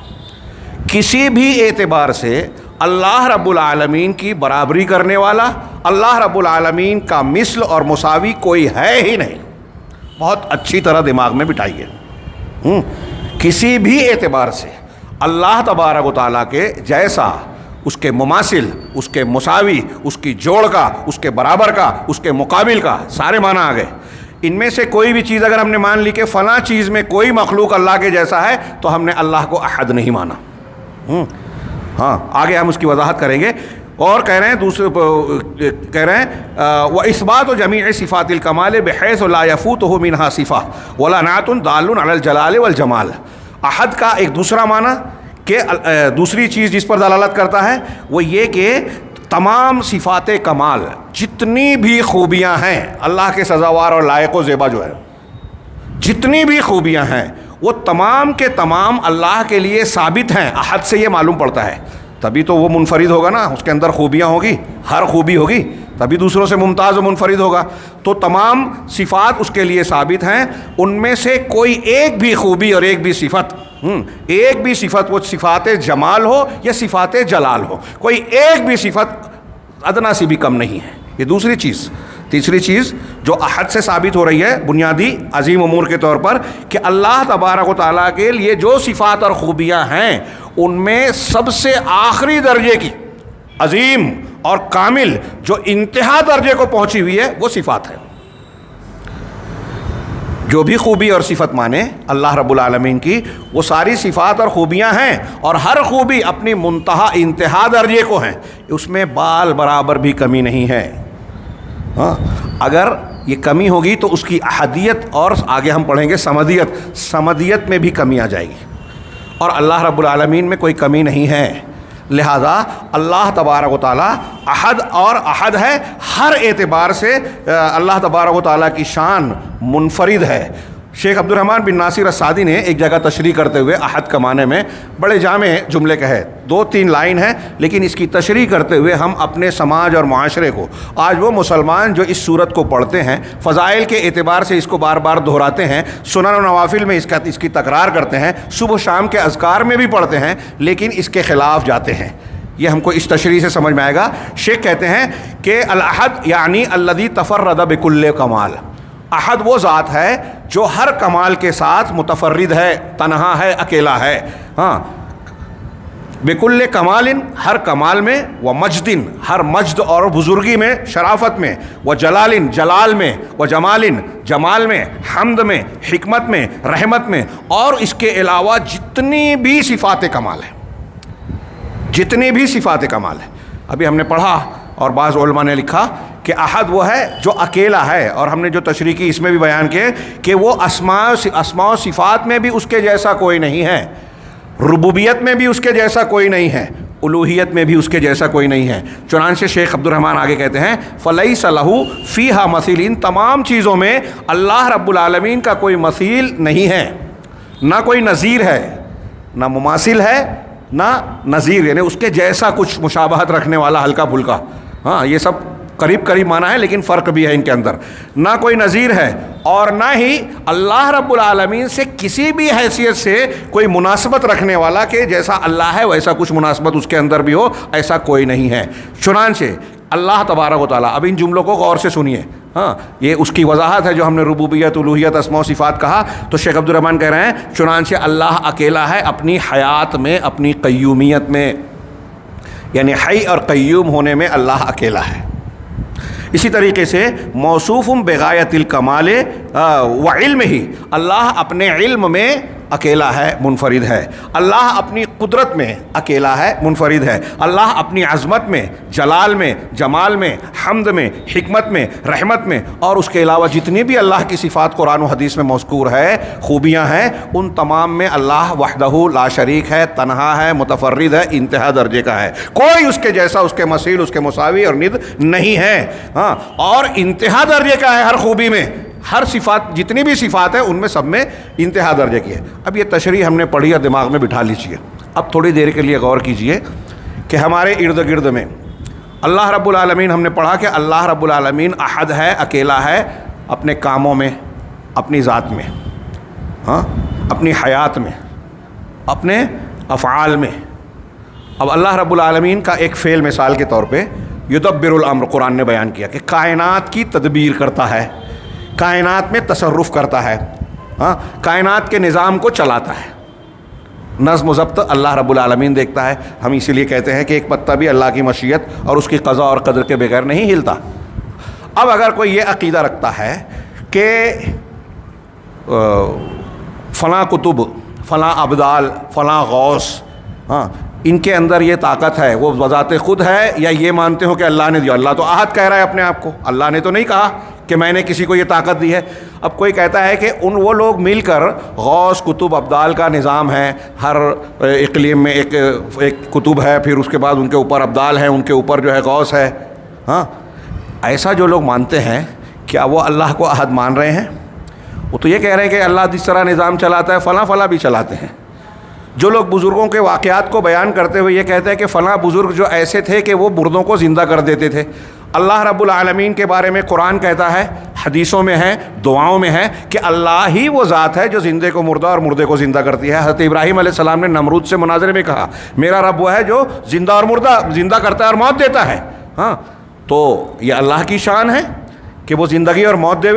کسی بھی اعتبار سے اللہ رب العالمین کی برابری کرنے والا، اللہ رب العالمین کا مثل اور مساوی کوئی ہے ہی نہیں۔ بہت اچھی طرح دماغ میں بٹھائیے، کسی بھی اعتبار سے اللہ تبارک و تعالیٰ کے جیسا، اس کے مماثل، اس کے مساوی، اس کی جوڑ کا، اس کے برابر کا، اس کے مقابل کا، سارے معنی آ گئے۔ ان میں سے کوئی بھی چیز اگر ہم نے مان لی کہ فلاں چیز میں کوئی مخلوق اللہ کے جیسا ہے تو ہم نے اللہ کو احد نہیں مانا۔ ہاں، آگے ہم اس کی وضاحت کریں گے۔ اور کہہ رہے ہیں وَإِثْبَاتُ جَمِيعِ صِفَاتِ الْكَمَالِ بِحَيْثُ لَا يَفُوتُهُ مِنْهَا صِفَةٌ وَلَا نَعْتٌ دَالٌ عَلَى الْجَلَالِ وَالْجَمَالِ۔ احد کا ایک دوسرا معنی کہ دوسری چیز جس پر دلالت کرتا ہے وہ یہ کہ تمام صفات کمال، جتنی بھی خوبیاں ہیں اللہ کے سزاوار اور لائق و زیبا جو ہے، جتنی بھی خوبیاں ہیں وہ تمام کے تمام اللہ کے لیے ثابت ہیں۔ احد سے یہ معلوم پڑتا ہے، تبھی تو وہ منفرد ہوگا نا، اس کے اندر خوبیاں ہوگی، ہر خوبی ہوگی، تبھی دوسروں سے ممتاز و منفرد ہوگا۔ تو تمام صفات اس کے لیے ثابت ہیں، ان میں سے کوئی ایک بھی خوبی اور ایک بھی صفت، ایک بھی صفت، وہ صفات جمال ہو یا صفات جلال ہو، کوئی ایک بھی صفت ادنا سی بھی کم نہیں ہے۔ یہ دوسری چیز۔ تیسری چیز جو احد سے ثابت ہو رہی ہے بنیادی عظیم امور کے طور پر، کہ اللہ تبارک و تعالیٰ کے لیے جو صفات اور خوبیاں ہیں ان میں سب سے آخری درجے کی عظیم اور کامل جو انتہا درجے کو پہنچی ہوئی ہے وہ صفات ہے۔ جو بھی خوبی اور صفت مانے اللہ رب العالمین کی، وہ ساری صفات اور خوبیاں ہیں، اور ہر خوبی اپنی منتہا انتہا درجے کو ہیں، اس میں بال برابر بھی کمی نہیں ہے۔ ہاں، اگر یہ کمی ہوگی تو اس کی احدیت، اور آگے ہم پڑھیں گے سمدیت میں بھی کمی آ جائے گی، اور اللہ رب العالمین میں کوئی کمی نہیں ہے۔ لہذا اللہ تبارک و تعالیٰ احد اور احد ہے، ہر اعتبار سے اللہ تبارک و تعالیٰ کی شان منفرد ہے۔ شیخ عبد الرحمن بن ناصر السعدی نے ایک جگہ تشریح کرتے ہوئے احد کا معنی میں بڑے جامع جملے کہے، 2-3 لائن ہیں، لیکن اس کی تشریح کرتے ہوئے ہم اپنے سماج اور معاشرے کو، آج وہ مسلمان جو اس صورت کو پڑھتے ہیں، فضائل کے اعتبار سے اس کو بار بار دہراتے ہیں، سنن و نوافل میں اس کی تکرار کرتے ہیں، صبح و شام کے اذکار میں بھی پڑھتے ہیں، لیکن اس کے خلاف جاتے ہیں۔ یہ ہم کو اس تشریح سے سمجھ میں آئے گا۔ شیخ کہتے ہیں کہ الاحد یعنی الذی تفرد بکل کمال، احد وہ ذات ہے جو ہر کمال کے ساتھ متفرد ہے، تنہا ہے، اکیلا ہے۔ ہاں، بکل کمال، ہر کمال میں، و مجدن، ہر مجد اور بزرگی میں، شرافت میں، و جلال، جلال میں، و جمال، جمال میں، حمد میں، حکمت میں، رحمت میں، اور اس کے علاوہ جتنی بھی صفات کمال ہیں، جتنی بھی صفات کمال ہیں۔ ابھی ہم نے پڑھا اور بعض علماء نے لکھا کہ احد وہ ہے جو اکیلا ہے، اور ہم نے جو تشریح کی اس میں بھی بیان کیے کہ وہ اسماء و صفات میں بھی اس کے جیسا کوئی نہیں ہے، ربوبیت میں بھی اس کے جیسا کوئی نہیں ہے، الوہیت میں بھی اس کے جیسا کوئی نہیں ہے۔ چنانچہ شیخ عبد الرحمن آگے کہتے ہیں فلیس لہ فیہا مثیل، ان تمام چیزوں میں اللہ رب العالمین کا کوئی مثیل نہیں ہے، نہ کوئی نظیر ہے، نہ مماثل ہے، نہ نظیر، یعنی اس کے جیسا کچھ مشابہت رکھنے والا ہلکا پھلکا۔ ہاں، یہ سب قریب قریب معنی ہے، لیکن فرق بھی ہے ان کے اندر۔ نہ کوئی نظیر ہے، اور نہ ہی اللہ رب العالمین سے کسی بھی حیثیت سے کوئی مناسبت رکھنے والا کہ جیسا اللہ ہے ویسا کچھ مناسبت اس کے اندر بھی ہو، ایسا کوئی نہیں ہے۔ چنانچہ اللہ تبارک و تعالیٰ، اب ان جملوں کو غور سے سنیے، ہاں، یہ اس کی وضاحت ہے جو ہم نے ربوبیت، الوہیت، اسماء و صفات کہا۔ تو شیخ عبد الرحمن کہہ رہے ہیں چنانچہ اللہ اکیلا ہے اپنی حیات میں، اپنی قیومیت میں، یعنی حی اور قیوم ہونے میں اللہ اکیلا ہے۔ اسی طریقے سے موصوف بغایت الکمال و علم ہی، اللہ اپنے علم میں اکیلا ہے، منفرد ہے۔ اللہ اپنی قدرت میں اکیلا ہے، منفرد ہے۔ اللہ اپنی عظمت میں، جلال میں، جمال میں، حمد میں، حکمت میں، رحمت میں، اور اس کے علاوہ جتنی بھی اللہ کی صفات قرآن و حدیث میں مذکور ہے، خوبیاں ہیں، ان تمام میں اللہ وحدہ لا شریک ہے، تنہا ہے، متفرد ہے، انتہا درجے کا ہے، کوئی اس کے جیسا، اس کے مثیل، اس کے مساوی اور ند نہیں ہے۔ ہاں، اور انتہا درجے کا ہے ہر خوبی میں، ہر صفات، جتنی بھی صفات ہیں ان میں سب میں انتہا درجے کی ہے۔ اب یہ تشریح ہم نے پڑھی اور دماغ میں بٹھا لیجیے۔ اب تھوڑی دیر کے لیے غور کیجیے کہ ہمارے ارد گرد میں اللہ رب العالمین، ہم نے پڑھا کہ اللہ رب العالمین احد ہے، اکیلا ہے، اپنے کاموں میں، اپنی ذات میں، ہاں، اپنی حیات میں، اپنے افعال میں۔ اب اللہ رب العالمین کا ایک فعل مثال کے طور پہ یدبر الامر قرآن نے بیان کیا کہ کائنات کی تدبیر کرتا ہے، کائنات میں تصرف کرتا ہے، ہاں، کائنات کے نظام کو چلاتا ہے، نظم و ضبط اللہ رب العالمین دیکھتا ہے۔ ہم اسی لیے کہتے ہیں کہ ایک پتا بھی اللہ کی مشیت اور اس کی قضا اور قدر کے بغیر نہیں ہلتا۔ اب اگر کوئی یہ عقیدہ رکھتا ہے کہ فلاں کتب، فلاں ابدال، فلاں غوث، ہاں، ان کے اندر یہ طاقت ہے، وہ بذات خود ہے، یا یہ مانتے ہو کہ اللہ نے دیا، اللہ تو احد کہہ رہا ہے اپنے آپ کو، اللہ نے تو نہیں کہا کہ میں نے کسی کو یہ طاقت دی ہے۔ اب کوئی کہتا ہے کہ وہ لوگ مل کر غوث، کتب، ابدال کا نظام ہے، ہر اقلیم میں ایک کتب ہے، پھر اس کے بعد ان کے اوپر ابدال ہیں، ان کے اوپر جو ہے غوث ہے۔ ہاں، ایسا جو لوگ مانتے ہیں، کیا وہ اللہ کو احد مان رہے ہیں؟ وہ تو یہ کہہ رہے ہیں کہ اللہ جس طرح نظام چلاتا ہے فلاں فلاں بھی چلاتے ہیں۔ جو لوگ بزرگوں کے واقعات کو بیان کرتے ہوئے یہ کہتے ہیں کہ فلاں بزرگ جو ایسے تھے کہ وہ مردوں کو زندہ کر دیتے تھے، اللہ رب العالمین کے بارے میں قرآن کہتا ہے، حدیثوں میں ہے، دعاؤں میں ہے کہ اللہ ہی وہ ذات ہے جو زندے کو مردہ اور مردے کو زندہ کرتی ہے۔ حضرت ابراہیم علیہ السلام نے نمرود سے مناظرے میں کہا میرا رب وہ ہے جو زندہ اور مردہ، زندہ کرتا ہے اور موت دیتا ہے۔ ہاں، تو یہ اللہ کی شان ہے کہ وہ زندگی اور موت دے۔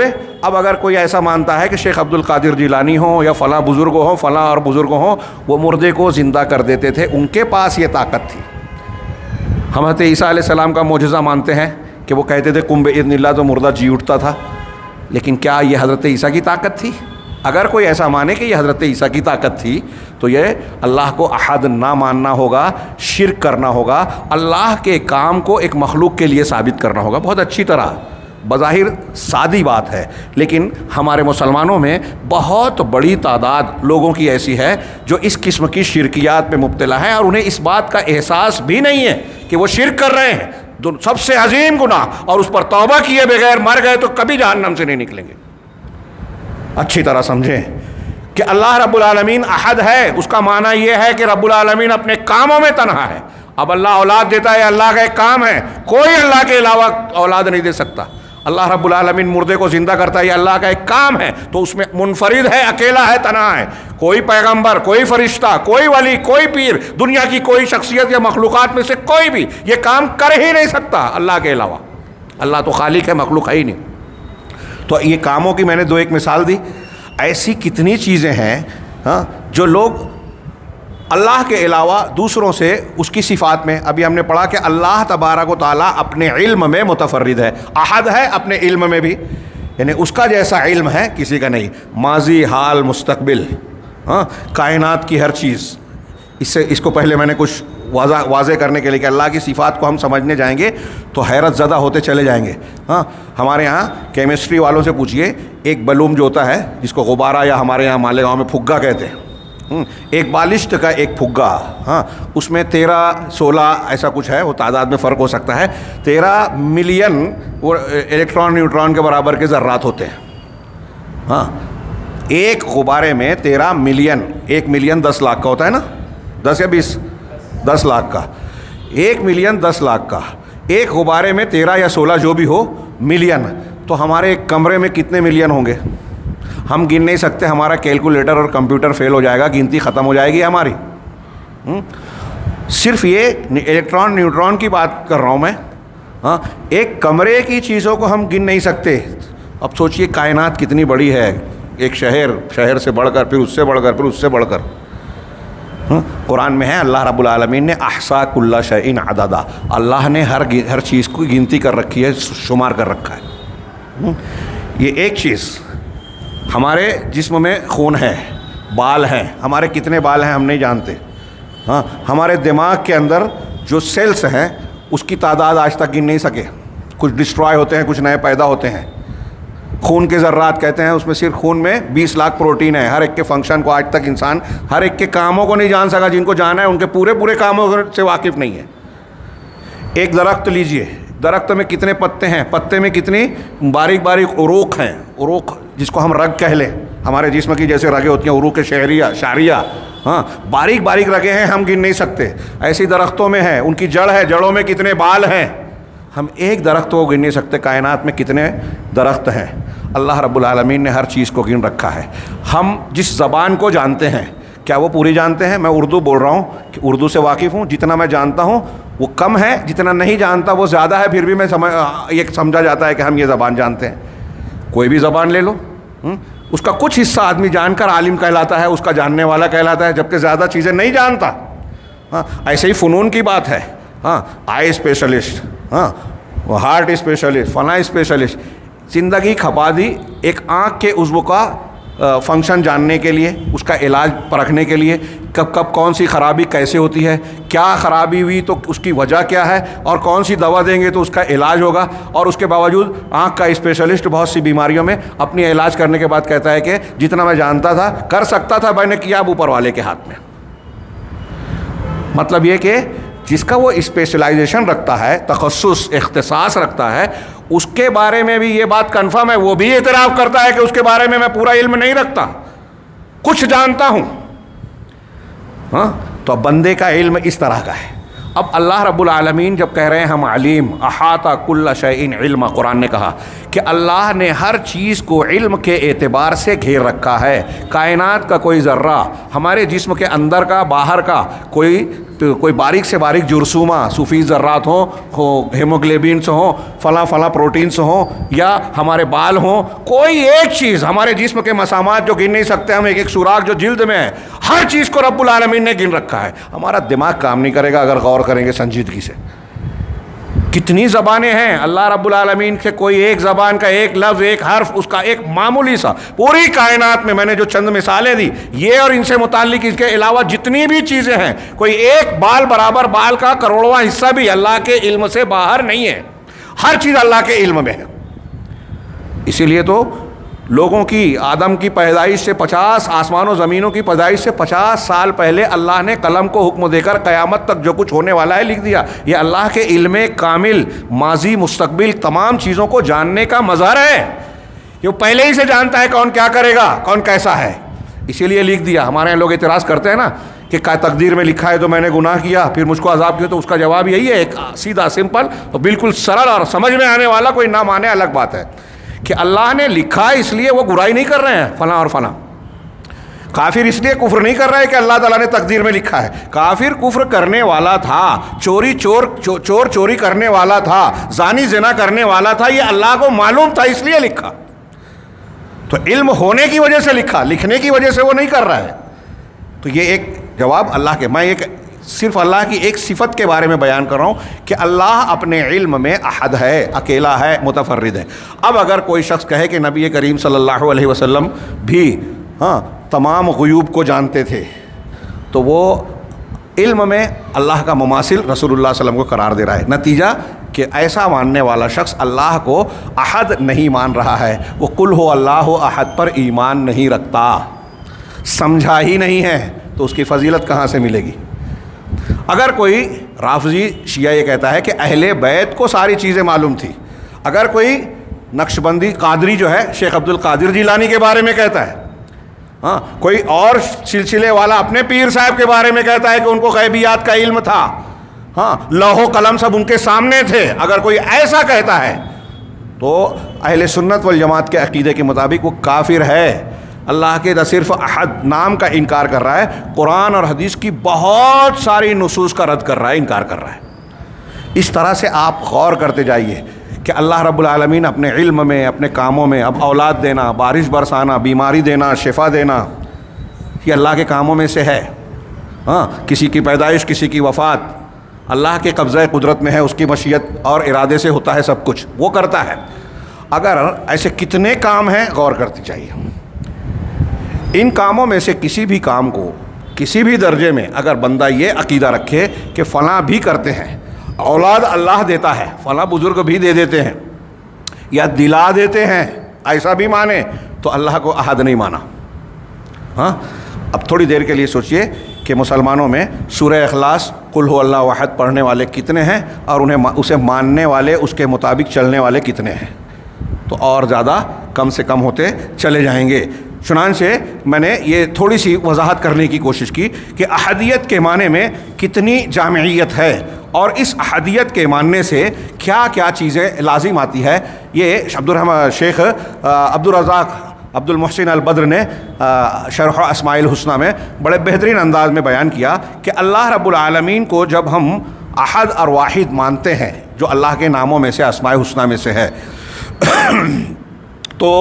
اب اگر کوئی ایسا مانتا ہے کہ شیخ عبد القادر جیلانی ہوں یا فلاں بزرگ ہوں، فلاں اور بزرگ ہوں، وہ مردے کو زندہ کر دیتے تھے، ان کے پاس یہ طاقت تھی۔ ہم حضرت عیسیٰ علیہ السلام کا معجزہ مانتے ہیں کہ وہ کہتے تھے قم بإذن اللہ، تو مردہ جی اٹھتا تھا، لیکن کیا یہ حضرت عیسیٰ کی طاقت تھی؟ اگر کوئی ایسا مانے کہ یہ حضرت عیسیٰ کی طاقت تھی تو یہ اللہ کو احد نہ ماننا ہوگا، شرک کرنا ہوگا، اللہ کے کام کو ایک مخلوق کے لیے ثابت کرنا ہوگا، بہت اچھی طرح بظاہر سادی بات ہے، لیکن ہمارے مسلمانوں میں بہت بڑی تعداد لوگوں کی ایسی ہے جو اس قسم کی شرکیات میں مبتلا ہے، اور انہیں اس بات کا احساس بھی نہیں ہے کہ وہ شرک کر رہے ہیں، سب سے عظیم گناہ، اور اس پر توبہ کیے بغیر مر گئے تو کبھی جہنم سے نہیں نکلیں گے۔ اچھی طرح سمجھیں کہ اللہ رب العالمین احد ہے، اس کا معنی یہ ہے کہ رب العالمین اپنے کاموں میں تنہا ہے۔ اب اللہ اولاد دیتا ہے، اللہ کا ایک کام ہے، کوئی اللہ کے علاوہ اولاد نہیں دے سکتا۔ اللہ رب العالمین مردے کو زندہ کرتا ہے، یہ اللہ کا ایک کام ہے، تو اس میں منفرد ہے، اکیلا ہے، تنہا ہے۔ کوئی پیغمبر، کوئی فرشتہ، کوئی ولی، کوئی پیر، دنیا کی کوئی شخصیت یا مخلوقات میں سے کوئی بھی یہ کام کر ہی نہیں سکتا اللہ کے علاوہ۔ اللہ تو خالق ہے، مخلوق ہے ہی نہیں۔ تو یہ کاموں کی میں نے ایک مثال دی، ایسی کتنی چیزیں ہیں جو لوگ اللہ کے علاوہ دوسروں سے اس کی صفات میں، ابھی ہم نے پڑھا کہ اللہ تبارک و تعالیٰ اپنے علم میں متفرد ہے، احد ہے اپنے علم میں بھی، یعنی اس کا جیسا علم ہے کسی کا نہیں، ماضی، حال، مستقبل، کائنات کی ہر چیز۔ اس کو پہلے میں نے کچھ واضح کرنے کے لیے کہ اللہ کی صفات کو ہم سمجھنے جائیں گے تو حیرت زدہ ہوتے چلے جائیں گے۔ ہمارے ہاں کیمسٹری والوں سے پوچھئے، ایک بلوم جو ہوتا ہے جس کو غبارہ یا ہمارے یہاں مالیگاؤں میں پھگا کہتے ہیں، ایک بالشت کا ایک پھگا، اس میں 13-16 ایسا کچھ ہے، وہ تعداد میں فرق ہو سکتا ہے، 13 ملین وہ الیکٹران نیوٹران کے برابر کے ذرات ہوتے ہیں۔ ایک غبارے میں 13 ملین، 1 ملین 10 لاکھ کا ہوتا ہے نا، 10 یا 20، 10 لاکھ کا، 1 ملین 10 لاکھ کا، ایک غبارے میں 13 یا 16 جو بھی ہو ملین، تو ہمارے ایک کمرے میں کتنے ملین ہوں گے؟ ہم گن نہیں سکتے، ہمارا کیلکولیٹر اور کمپیوٹر فیل ہو جائے گا، گنتی ختم ہو جائے گی ہماری۔ صرف یہ الیکٹران نیوٹران کی بات کر رہا ہوں میں، ایک کمرے کی چیزوں کو ہم گن نہیں سکتے۔ اب سوچئے کائنات کتنی بڑی ہے، ایک شہر سے بڑھ کر، پھر اس سے بڑھ کر، پھر اس سے بڑھ کر۔ قرآن میں ہے اللہ رب العالمین نے احصا کل شیء عددا، اللہ نے ہر چیز کو گنتی کر رکھی ہے، شمار کر رکھا ہے۔ یہ ایک چیز، ہمارے جسم میں خون ہے، بال ہیں، ہمارے کتنے بال ہیں ہم نہیں جانتے۔ ہمارے دماغ کے اندر جو سیلز ہیں اس کی تعداد آج تک گن نہیں سکے، کچھ ڈسٹرائے ہوتے ہیں، کچھ نئے پیدا ہوتے ہیں۔ خون کے ذرات کہتے ہیں، اس میں صرف خون میں 20 لاکھ پروٹین ہے، ہر ایک کے فنکشن کو آج تک انسان ہر ایک کے کاموں کو نہیں جان سکا، جن کو جانا ہے ان کے پورے کاموں سے واقف نہیں ہے۔ ایک درخت لیجئے، درخت میں کتنے پتے ہیں، پتے میں کتنی باریک عروق ہیں، عروق جس کو ہم رگ کہہ لیں، ہمارے جسم کی جیسے رگیں ہوتی ہیں، عروق شعریہ، باریک رگیں ہیں، ہم گن نہیں سکتے۔ ایسی درختوں میں ہے، ان کی جڑ ہے، جڑوں میں کتنے بال ہیں، ہم ایک درخت کو گن نہیں سکتے، کائنات میں کتنے درخت ہیں۔ اللہ رب العالمین نے ہر چیز کو گن رکھا ہے۔ ہم جس زبان کو جانتے ہیں کیا وہ پوری جانتے ہیں؟ میں اردو بول رہا ہوں کہ اردو سے واقف ہوں، جتنا میں جانتا ہوں وہ کم ہے، جتنا نہیں جانتا وہ زیادہ ہے، پھر بھی میں یہ سمجھا جاتا ہے کہ ہم یہ زبان جانتے ہیں۔ کوئی بھی زبان لے لو، اس کا کچھ حصہ آدمی جان کر عالم کہلاتا ہے، اس کا جاننے والا کہلاتا ہے، جبکہ زیادہ چیزیں نہیں جانتا۔ ایسے ہی فنون کی بات ہے، آئی اسپیشلسٹ، ہارٹ اسپیشلسٹ، فلاں اسپیشلسٹ، زندگی کھپا دی ایک آنکھ کے عضو کا فنکشن جاننے کے لیے، اس کا علاج پرکھنے کے لیے، کب کون سی خرابی کیسے ہوتی ہے، کیا خرابی ہوئی تو اس کی وجہ کیا ہے، اور کون سی دوا دیں گے تو اس کا علاج ہوگا۔ اور اس کے باوجود آنکھ کا اسپیشلسٹ بہت سی بیماریوں میں اپنی علاج کرنے کے بعد کہتا ہے کہ جتنا میں جانتا تھا، کر سکتا تھا، میں نے کیا اب اوپر والے کے ہاتھ میں۔ مطلب یہ کہ جس کا وہ اسپیشلائزیشن رکھتا ہے، تخصص، اختصاص رکھتا ہے، اس کے بارے میں بھی یہ بات کنفرم ہے، وہ بھی اعتراف کرتا ہے کہ اس کے بارے میں پورا علم نہیں رکھتا، کچھ جانتا ہوں۔ تو بندے کا علم اس طرح کا ہے۔ اب اللہ رب العالمین جب کہہ رہے ہیں ہم علیم، احاطہ کل شیء علما، قرآن نے کہا کہ اللہ نے ہر چیز کو علم کے اعتبار سے گھیر رکھا ہے۔ کائنات کا کوئی ذرہ، ہمارے جسم کے اندر کا، باہر کا، کوئی باریک سے باریک جرثومہ، سفید ذرات ہوں، ہیموگلوبنس ہوں، فلاں پروٹینس ہوں، یا ہمارے بال ہوں، کوئی ایک چیز، ہمارے جسم کے مسامات جو گن نہیں سکتے ہم، ایک سوراخ جو جلد میں ہے، ہر چیز کو رب العالمین نے گن رکھا ہے۔ ہمارا دماغ کام نہیں کرے گا اگر غور کریں گے سنجیدگی سے۔ کتنی زبانیں ہیں اللہ رب العالمین سے، کوئی ایک زبان کا ایک لفظ، ایک حرف، اس کا ایک معمولی سا، پوری کائنات میں نے جو چند مثالیں دی، یہ اور ان سے متعلق اس کے علاوہ جتنی بھی چیزیں ہیں، کوئی ایک بال برابر بال کا کروڑواں حصہ بھی اللہ کے علم سے باہر نہیں ہے۔ ہر چیز اللہ کے علم میں ہے۔ اسی لیے تو لوگوں کی آدم کی پیدائش سے 50 آسمان و زمینوں کی پیدائش سے 50 سال پہلے اللہ نے قلم کو حکم دے کر قیامت تک جو کچھ ہونے والا ہے لکھ دیا. یہ اللہ کے علم کامل ماضی مستقبل تمام چیزوں کو جاننے کا مظہر ہے. یہ پہلے ہی سے جانتا ہے کون کیا کرے گا, کون کیسا ہے, اسی لیے لکھ دیا. ہمارے یہاں لوگ اعتراض کرتے ہیں نا کہ تقدیر میں لکھا ہے تو میں نے گناہ کیا پھر مجھ کو عذاب کیا, تو اس کا جواب یہی ہے, ایک سیدھا سمپل اور بالکل سرل اور سمجھ میں آنے والا, کوئی نہ مانے الگ بات ہے, کہ اللہ نے لکھا اس لیے وہ برائی نہیں کر رہے ہیں فلاں اور فلاں. کافر اس لیے کفر نہیں کر رہا ہے کہ اللہ تعالیٰ نے تقدیر میں لکھا ہے. کافر کفر کرنے والا تھا, چوری کرنے والا تھا, زانی زنا کرنے والا تھا, یہ اللہ کو معلوم تھا اس لیے لکھا. تو علم ہونے کی وجہ سے لکھا, لکھنے کی وجہ سے وہ نہیں کر رہا ہے. تو یہ ایک جواب اللہ کے, میں ایک صرف اللہ کی ایک صفت کے بارے میں بیان کر رہا ہوں کہ اللہ اپنے علم میں احد ہے, اکیلا ہے, متفرد ہے. اب اگر کوئی شخص کہے کہ نبی کریم صلی اللہ علیہ وسلم بھی تمام غیوب کو جانتے تھے, تو وہ علم میں اللہ کا مماثل رسول اللہ صلی اللہ علیہ وسلم کو قرار دے رہا ہے. نتیجہ کہ ایسا ماننے والا شخص اللہ کو احد نہیں مان رہا ہے, وہ قل ہو اللہ احد پر ایمان نہیں رکھتا, سمجھا ہی نہیں ہے, تو اس کی فضیلت کہاں سے ملے گی؟ اگر کوئی رافضی شیعہ یہ کہتا ہے کہ اہل بیت کو ساری چیزیں معلوم تھی, اگر کوئی نقشبندی قادری جو ہے شیخ عبد القادر جیلانی کے بارے میں کہتا ہے, کوئی اور سلسلے والا اپنے پیر صاحب کے بارے میں کہتا ہے کہ ان کو غیبیات کا علم تھا, لوح و قلم سب ان کے سامنے تھے, اگر کوئی ایسا کہتا ہے تو اہل سنت والجماعت کے عقیدے کے مطابق وہ کافر ہے. اللہ کے نہ صرف احد نام کا انکار کر رہا ہے, قرآن اور حدیث کی بہت ساری نصوص کا رد کر رہا ہے, انکار کر رہا ہے. اس طرح سے آپ غور کرتے جائیے کہ اللہ رب العالمین اپنے علم میں, اپنے کاموں میں, اب اولاد دینا, بارش برسانا, بیماری دینا, شفا دینا, یہ اللہ کے کاموں میں سے ہے. کسی کی پیدائش, کسی کی وفات اللہ کے قبضہ قدرت میں ہے, اس کی مشیت اور ارادے سے ہوتا ہے سب کچھ, وہ کرتا ہے. اگر ایسے کتنے کام ہیں غور کرتے چاہیے. ان کاموں میں سے کسی بھی کام کو کسی بھی درجے میں اگر بندہ یہ عقیدہ رکھے کہ فلاں بھی کرتے ہیں, اولاد اللہ دیتا ہے, فلاں بزرگ بھی دے دیتے ہیں یا دلا دیتے ہیں, ایسا بھی مانے, تو اللہ کو احد نہیں مانا. اب تھوڑی دیر کے لیے سوچئے کہ مسلمانوں میں سورہ اخلاص قل ہو اللہ احد پڑھنے والے کتنے ہیں اور اسے ماننے والے, اس کے مطابق چلنے والے کتنے ہیں, تو اور زیادہ کم سے کم ہوتے چلے جائیں گے. چنانچہ میں نے یہ تھوڑی سی وضاحت کرنے کی کوشش کی کہ احدیت کے معنی میں کتنی جامعیت ہے اور اس احدیت کے ماننے سے کیا کیا چیزیں لازم آتی ہے. یہ شیخ عبد الرزاق عبد المحسن البدر نے شرح اسماء الحسنی میں بڑے بہترین انداز میں بیان کیا کہ اللہ رب العالمین کو جب ہم احد اور واحد مانتے ہیں, جو اللہ کے ناموں میں سے, اسماء الحسنی میں سے ہے, تو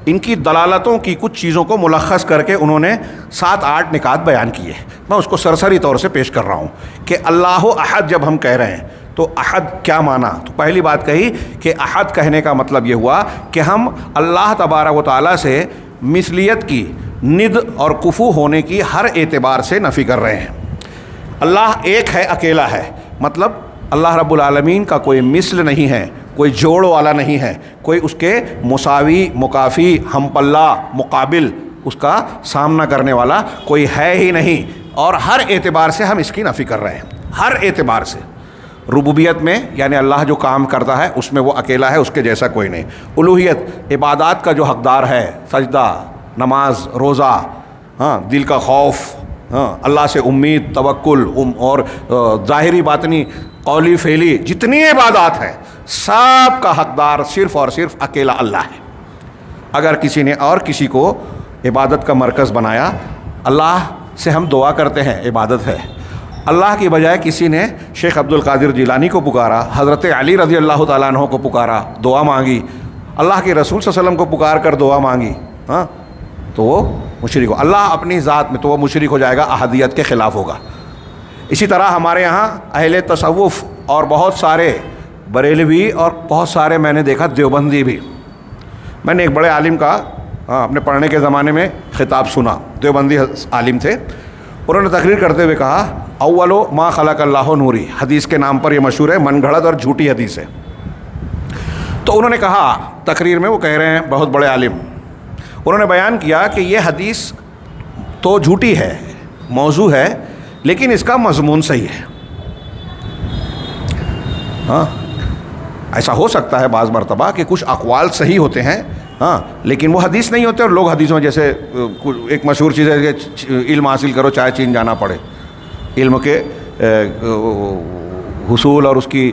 ان کی دلالتوں کی کچھ چیزوں کو ملخص کر کے انہوں نے 7-8 نکات بیان کیے. میں اس کو سرسری طور سے پیش کر رہا ہوں کہ اللہ احد جب ہم کہہ رہے ہیں تو احد کیا معنی. تو پہلی بات کہی کہ احد کہنے کا مطلب یہ ہوا کہ ہم اللہ تبارک و تعالیٰ سے مثلیت کی, ند اور کفو ہونے کی ہر اعتبار سے نفی کر رہے ہیں. اللہ ایک ہے, اکیلا ہے, مطلب اللہ رب العالمین کا کوئی مثل نہیں ہے, کوئی جوڑ والا نہیں ہے, کوئی اس کے مساوی, مکافی, ہم پلہ, مقابل, اس کا سامنا کرنے والا کوئی ہے ہی نہیں. اور ہر اعتبار سے ہم اس کی نفی کر رہے ہیں, ہر اعتبار سے. ربوبیت میں یعنی اللہ جو کام کرتا ہے اس میں وہ اکیلا ہے, اس کے جیسا کوئی نہیں. الوہیت عبادات کا جو حقدار ہے, سجدہ, نماز, روزہ, دل کا خوف, اللہ سے امید, توکل, اور ظاہری باطنی, قولی فعلی, جتنی عبادات ہیں سب کا حقدار صرف اور صرف اکیلا اللہ ہے. اگر کسی نے اور کسی کو عبادت کا مرکز بنایا, اللہ سے ہم دعا کرتے ہیں, عبادت ہے. اللہ کی بجائے کسی نے شیخ عبد القادر جیلانی کو پکارا, حضرت علی رضی اللہ تعالیٰ عنہ کو پکارا, دعا مانگی, اللہ کے رسول صلی اللہ علیہ وسلم کو پکار کر دعا مانگی, تو وہ مشرک ہو. اللہ اپنی ذات میں تو وہ مشرک ہو جائے گا, احدیت کے خلاف ہوگا. اسی طرح ہمارے یہاں اہل تصوف اور بہت سارے بریلوی اور بہت سارے میں نے دیکھا دیوبندی بھی. میں نے ایک بڑے عالم کا اپنے پڑھنے کے زمانے میں خطاب سنا, دیوبندی عالم تھے. انہوں نے تقریر کرتے ہوئے کہا اولو ما خلق اللہ نوری, حدیث کے نام پر یہ مشہور ہے, من گھڑت اور جھوٹی حدیث ہے. تو انہوں نے کہا تقریر میں، وہ کہہ رہے ہیں بہت بڑے عالم، انہوں نے بیان کیا کہ یہ حدیث تو جھوٹی ہے، موضوع ہے، لیکن اس کا مضمون صحیح ہے۔ ہاں، ایسا ہو سکتا ہے بعض مرتبہ کہ کچھ اقوال صحیح ہوتے ہیں، ہاں، لیکن وہ حدیث نہیں ہوتے، اور لوگ حدیثوں میں، جیسے ایک مشہور چیز ہے کہ علم حاصل کرو چاہے چین جانا پڑے، علم کے حصول اور اس کی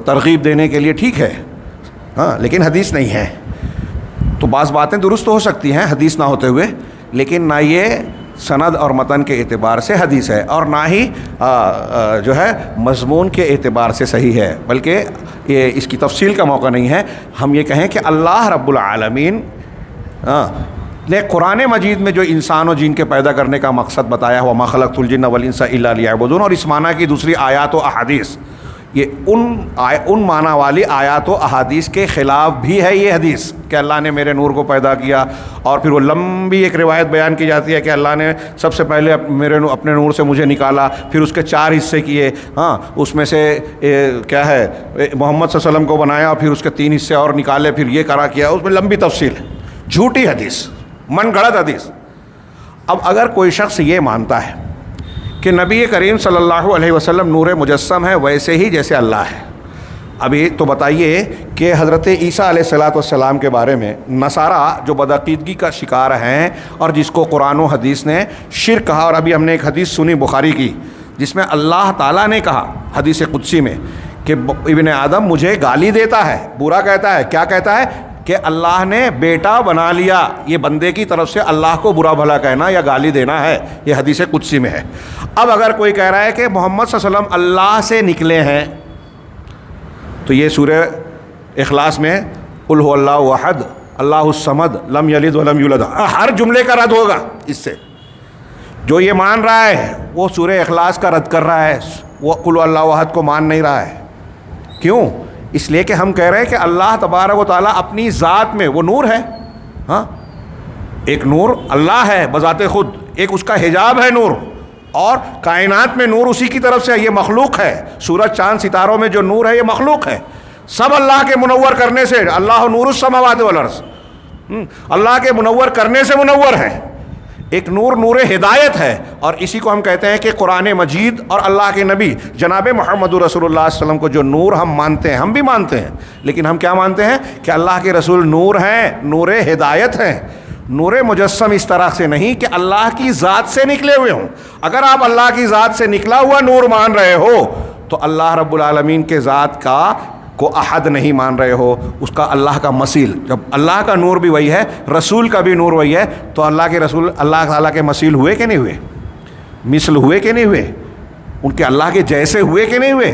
ترغیب دینے کے لیے ٹھیک ہے، ہاں، لیکن حدیث نہیں ہے۔ تو بعض باتیں درست ہو سکتی ہیں حدیث نہ ہوتے ہوئے، لیکن نہ یہ سند اور متن کے اعتبار سے حدیث ہے، اور نہ ہی جو ہے مضمون کے اعتبار سے صحیح ہے، بلکہ یہ اس کی تفصیل کا موقع نہیں ہے۔ ہم یہ کہیں کہ اللہ رب العالمین نے قرآن مجید میں جو انسان و جن کے پیدا کرنے کا مقصد بتایا ہوا، ما خلقت الجن والانس الا لیعبدون، اور اس معنی کی دوسری آیات و احادیث، یہ ان معنی والی آیات و احادیث کے خلاف بھی ہے یہ حدیث کہ اللہ نے میرے نور کو پیدا کیا، اور پھر وہ لمبی ایک روایت بیان کی جاتی ہے کہ اللہ نے سب سے پہلے اپنے نور سے مجھے نکالا، پھر اس کے 4 حصے کیے، ہاں، اس میں سے کیا ہے محمد صلی اللہ علیہ وسلم کو بنایا، پھر اس کے 3 حصے اور نکالے، پھر یہ کرا کیا، اس میں لمبی تفصیل ہے، جھوٹی حدیث، من گھڑت حدیث۔ اب اگر کوئی شخص یہ مانتا ہے کہ نبی کریم صلی اللہ علیہ وسلم نور مجسم ہے ویسے ہی جیسے اللہ ہے، ابھی تو بتائیے کہ حضرت عیسیٰ علیہ السلام کے بارے میں نصارہ جو بدعقیدگی کا شکار ہیں اور جس کو قرآن و حدیث نے شرک کہا، اور ابھی ہم نے ایک حدیث سنی بخاری کی جس میں اللہ تعالیٰ نے کہا حدیث قدسی میں کہ ابن آدم مجھے گالی دیتا ہے، برا کہتا ہے، کیا کہتا ہے کہ اللہ نے بیٹا بنا لیا، یہ بندے کی طرف سے اللہ کو برا بھلا کہنا یا گالی دینا ہے، یہ حدیث قدسی میں ہے۔ اب اگر کوئی کہہ رہا ہے کہ محمد صلی اللہ علیہ وسلم اللہ سے نکلے ہیں، تو یہ سورہ اخلاص میں قل هو اللہ احد اللہ الصمد لم یلد ولم یولد، ہر جملے کا رد ہوگا اس سے۔ جو یہ مان رہا ہے وہ سورہ اخلاص کا رد کر رہا ہے، وہ قل اللہ احد کو مان نہیں رہا ہے۔ کیوں؟ اس لیے کہ ہم کہہ رہے ہیں کہ اللہ تبارک و تعالیٰ اپنی ذات میں وہ نور ہے، ہاں، ایک نور اللہ ہے بذات خود، ایک اس کا حجاب ہے نور، اور کائنات میں نور اسی کی طرف سے، یہ مخلوق ہے، سورج چاند ستاروں میں جو نور ہے یہ مخلوق ہے، سب اللہ کے منور کرنے سے، اللہ نور السماوات والارض، اللہ کے منور کرنے سے منور ہے، ایک نور نور ہدایت ہے، اور اسی کو ہم کہتے ہیں کہ قرآن مجید اور اللہ کے نبی جناب محمد رسول اللہ صلی اللہ علیہ وسلم کو جو نور ہم مانتے ہیں، ہم بھی مانتے ہیں، لیکن ہم کیا مانتے ہیں کہ اللہ کے رسول نور ہیں، نور ہدایت ہیں، نور مجسم اس طرح سے نہیں کہ اللہ کی ذات سے نکلے ہوئے ہوں۔ اگر آپ اللہ کی ذات سے نکلا ہوا نور مان رہے ہو تو اللہ رب العالمین کے ذات کا کو احد نہیں مان رہے ہو، اس کا اللہ کا مثیل، جب اللہ کا نور بھی وہی ہے، رسول کا بھی نور وہی ہے، تو اللہ کے رسول اللہ تعالیٰ کے مثیل ہوئے کہ نہیں ہوئے، مثل ہوئے کہ نہیں ہوئے، ان کے اللہ کے جیسے ہوئے کہ نہیں ہوئے؟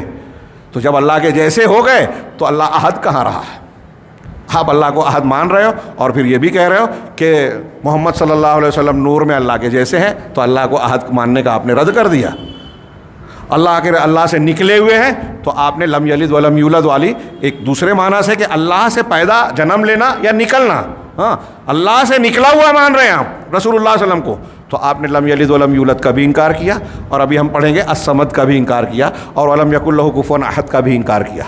تو جب اللہ کے جیسے ہو گئے تو اللہ احد کہاں رہا ہے؟ آپ اللہ کو احد مان رہے ہو اور پھر یہ بھی کہہ رہے ہو کہ محمد صلی اللہ علیہ وسلم نور میں اللہ کے جیسے ہیں، تو اللہ کو احد ماننے کا آپ نے رد کر دیا۔ اللہ سے نکلے ہوئے ہیں تو آپ نے لم یلد ولم یولد والی ایک دوسرے معنی سے کہ اللہ سے پیدا جنم لینا یا نکلنا، ہاں، اللہ سے نکلا ہوا مان رہے ہیں آپ رسول اللہ صلی اللہ علیہ وسلم کو، تو آپ نے لم یلد ولم یولد کا بھی انکار کیا، اور ابھی ہم پڑھیں گے الصمد کا بھی انکار کیا، اور ولم یکن لہ کفوا احد کا بھی انکار کیا۔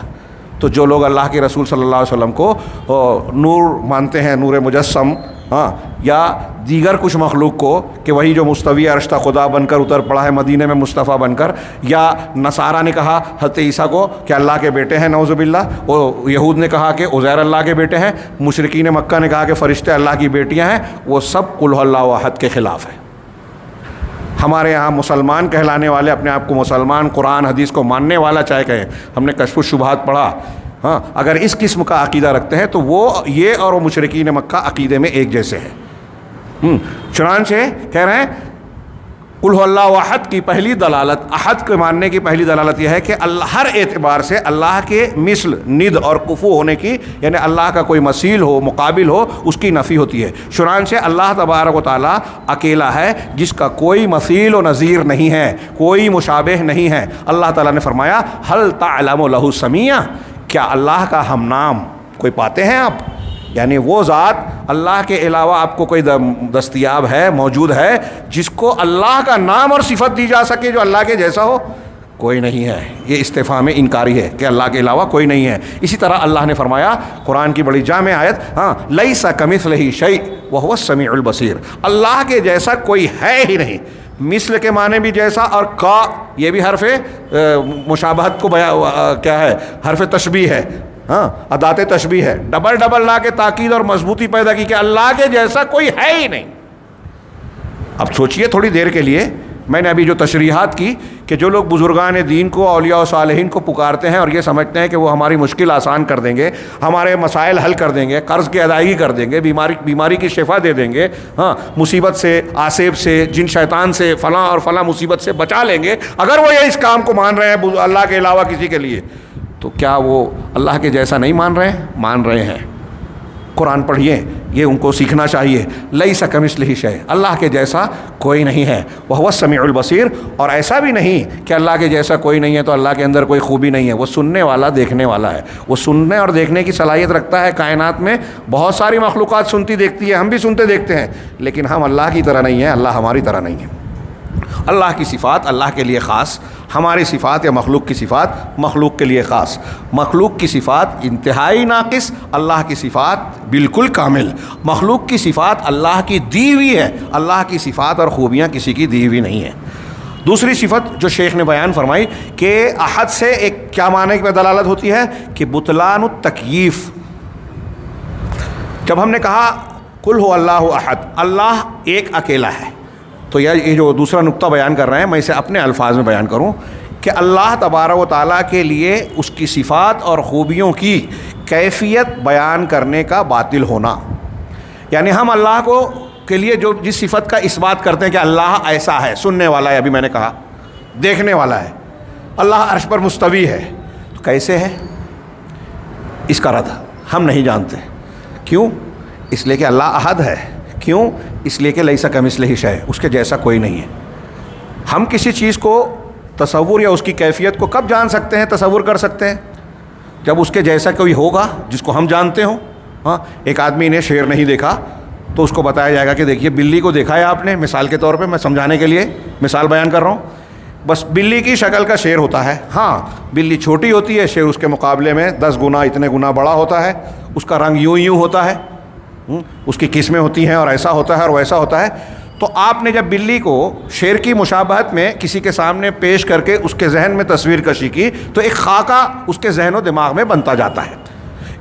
تو جو لوگ اللہ کے رسول صلی اللہ علیہ وسلم کو نور مانتے ہیں، نور مجسم، ہاں، یا دیگر کچھ مخلوق کو کہ وہی جو مستوی عرش تا خدا بن کر اتر پڑا ہے مدینے میں مصطفیٰ بن کر، یا نصارہ نے کہا حضرت عیسیٰ کو کہ اللہ کے بیٹے ہیں نعوذ باللہ، وہ یہود نے کہا کہ عزیر اللہ کے بیٹے ہیں، مشرکین مکہ نے کہا کہ فرشتے اللہ کی بیٹیاں ہیں، وہ سب قل اللہ احد کے خلاف ہے۔ ہمارے یہاں مسلمان کہلانے والے اپنے آپ کو مسلمان، قرآن حدیث کو ماننے والا چاہے کہیں، ہم نے کشف الشبہات پڑھا، ہاں، اگر اس قسم کا عقیدہ رکھتے ہیں تو وہ یہ اور وہ مشرکین مکہ عقیدے میں ایک جیسے ہیں۔ چنانچہ کہہ رہے ہیں قل اللہ احد کی پہلی دلالت، احد کو ماننے کی پہلی دلالت یہ ہے کہ اللہ ہر اعتبار سے اللہ کے مثل، ند اور کفو ہونے کی، یعنی اللہ کا کوئی مثیل ہو، مقابل ہو، اس کی نفی ہوتی ہے۔ چنانچہ اللہ تبارک و تعالیٰ اکیلا ہے جس کا کوئی مثیل و نظیر نہیں ہے، کوئی مشابہ نہیں ہے۔ اللہ تعالیٰ نے فرمایا هل تعلم له سمیہ، کیا اللہ کا ہم نام کوئی پاتے ہیں آپ؟ یعنی وہ ذات اللہ کے علاوہ آپ کو کوئی دستیاب ہے، موجود ہے، جس کو اللہ کا نام اور صفت دی جا سکے جو اللہ کے جیسا ہو؟ کوئی نہیں ہے. یہ استفہام انکاری ہے کہ اللہ کے علاوہ کوئی نہیں ہے. اسی طرح اللہ نے فرمایا قرآن کی بڑی جامع آیت، لیس کمثلہ شیء وہو السمیع البصیر، اللہ کے جیسا کوئی ہے ہی نہیں. مثل کے معنی بھی جیسا، اور کا یہ بھی حرف مشابہت کو کیا ہے، حرف تشبیہ ہے، ادات تشبیہ ہے. ڈبل ڈبل لا کے تاکید اور مضبوطی پیدا کی کہ اللہ کے جیسا کوئی ہے ہی نہیں. اب سوچئے تھوڑی دیر کے لیے، میں نے ابھی جو تشریحات کی کہ جو لوگ بزرگان دین کو، اولیاء و صالحین کو پکارتے ہیں اور یہ سمجھتے ہیں کہ وہ ہماری مشکل آسان کر دیں گے، ہمارے مسائل حل کر دیں گے، قرض کی ادائیگی کر دیں گے، بیماری کی شفا دے دیں گے، مصیبت سے، آصیب سے، جن شیطان سے، فلاں اور فلاں مصیبت سے بچا لیں گے، اگر وہ یہ اس کام کو مان رہے ہیں اللہ کے علاوہ کسی کے لیے، تو کیا وہ اللہ کے جیسا نہیں مان رہے ہیں؟ مان رہے ہیں. قرآن پڑھیے، یہ ان کو سیکھنا چاہیے. لیس کمثلہ شیء، اللہ کے جیسا کوئی نہیں ہے. وہو السمیع البصیر، اور ایسا بھی نہیں کہ اللہ کے جیسا کوئی نہیں ہے تو اللہ کے اندر کوئی خوبی نہیں ہے. وہ سننے والا، دیکھنے والا ہے. وہ سننے اور دیکھنے کی صلاحیت رکھتا ہے. کائنات میں بہت ساری مخلوقات سنتی دیکھتی ہے، ہم بھی سنتے دیکھتے ہیں، لیکن ہم اللہ کی طرح نہیں ہیں، اللہ ہماری طرح نہیں ہے. اللہ کی صفات اللہ کے لیے خاص، ہماری صفات یا مخلوق کی صفات مخلوق کے لیے خاص. مخلوق کی صفات انتہائی ناقص، اللہ کی صفات بالکل کامل. مخلوق کی صفات اللہ کی دی ہوئی ہے، اللہ کی صفات اور خوبیاں کسی کی دی ہوئی نہیں ہیں. دوسری صفت جو شیخ نے بیان فرمائی کہ احد سے ایک کیا معنی کی دلالت ہوتی ہے کہ بطلان التکییف. جب ہم نے کہا قل هو اللہ احد، اللہ ایک اکیلا ہے، تو یہ جو دوسرا نقطہ بیان کر رہے ہیں میں اسے اپنے الفاظ میں بیان کروں کہ اللہ تبارک و تعالیٰ کے لیے اس کی صفات اور خوبیوں کی کیفیت بیان کرنے کا باطل ہونا. یعنی ہم اللہ کو کے لیے جو جس صفت کا اس بات کرتے ہیں کہ اللہ ایسا ہے، سننے والا ہے، ابھی میں نے کہا دیکھنے والا ہے، اللہ عرش پر مستوی ہے، تو کیسے ہے؟ اس کا رد ہم نہیں جانتے. کیوں؟ اس لیے کہ اللہ احد ہے. کیوں؟ اس لیے کہ لیس کمثلہ شیء، اس کے جیسا کوئی نہیں ہے. ہم کسی چیز کو تصور یا اس کی کیفیت کو کب جان سکتے ہیں، تصور کر سکتے ہیں؟ جب اس کے جیسا کوئی ہوگا جس کو ہم جانتے ہوں. ایک آدمی نے شیر نہیں دیکھا تو اس کو بتایا جائے گا کہ دیکھیے بلی کو دیکھا ہے آپ نے، مثال کے طور پہ میں سمجھانے کے لیے مثال بیان کر رہا ہوں. بس بلی کی شکل کا شیر ہوتا ہے. بلی چھوٹی ہوتی ہے، شیر اس کے مقابلے میں 10 گنا اتنے گنا بڑا ہوتا ہے. اس کا رنگ یوں ہوتا ہے، اس کی قسمیں ہوتی ہیں، اور ایسا ہوتا ہے اور ویسا ہوتا ہے. تو آپ نے جب بلی کو شیر کی مشابہت میں کسی کے سامنے پیش کر کے اس کے ذہن میں تصویر کشی کی تو ایک خاکہ اس کے ذہن و دماغ میں بنتا جاتا ہے.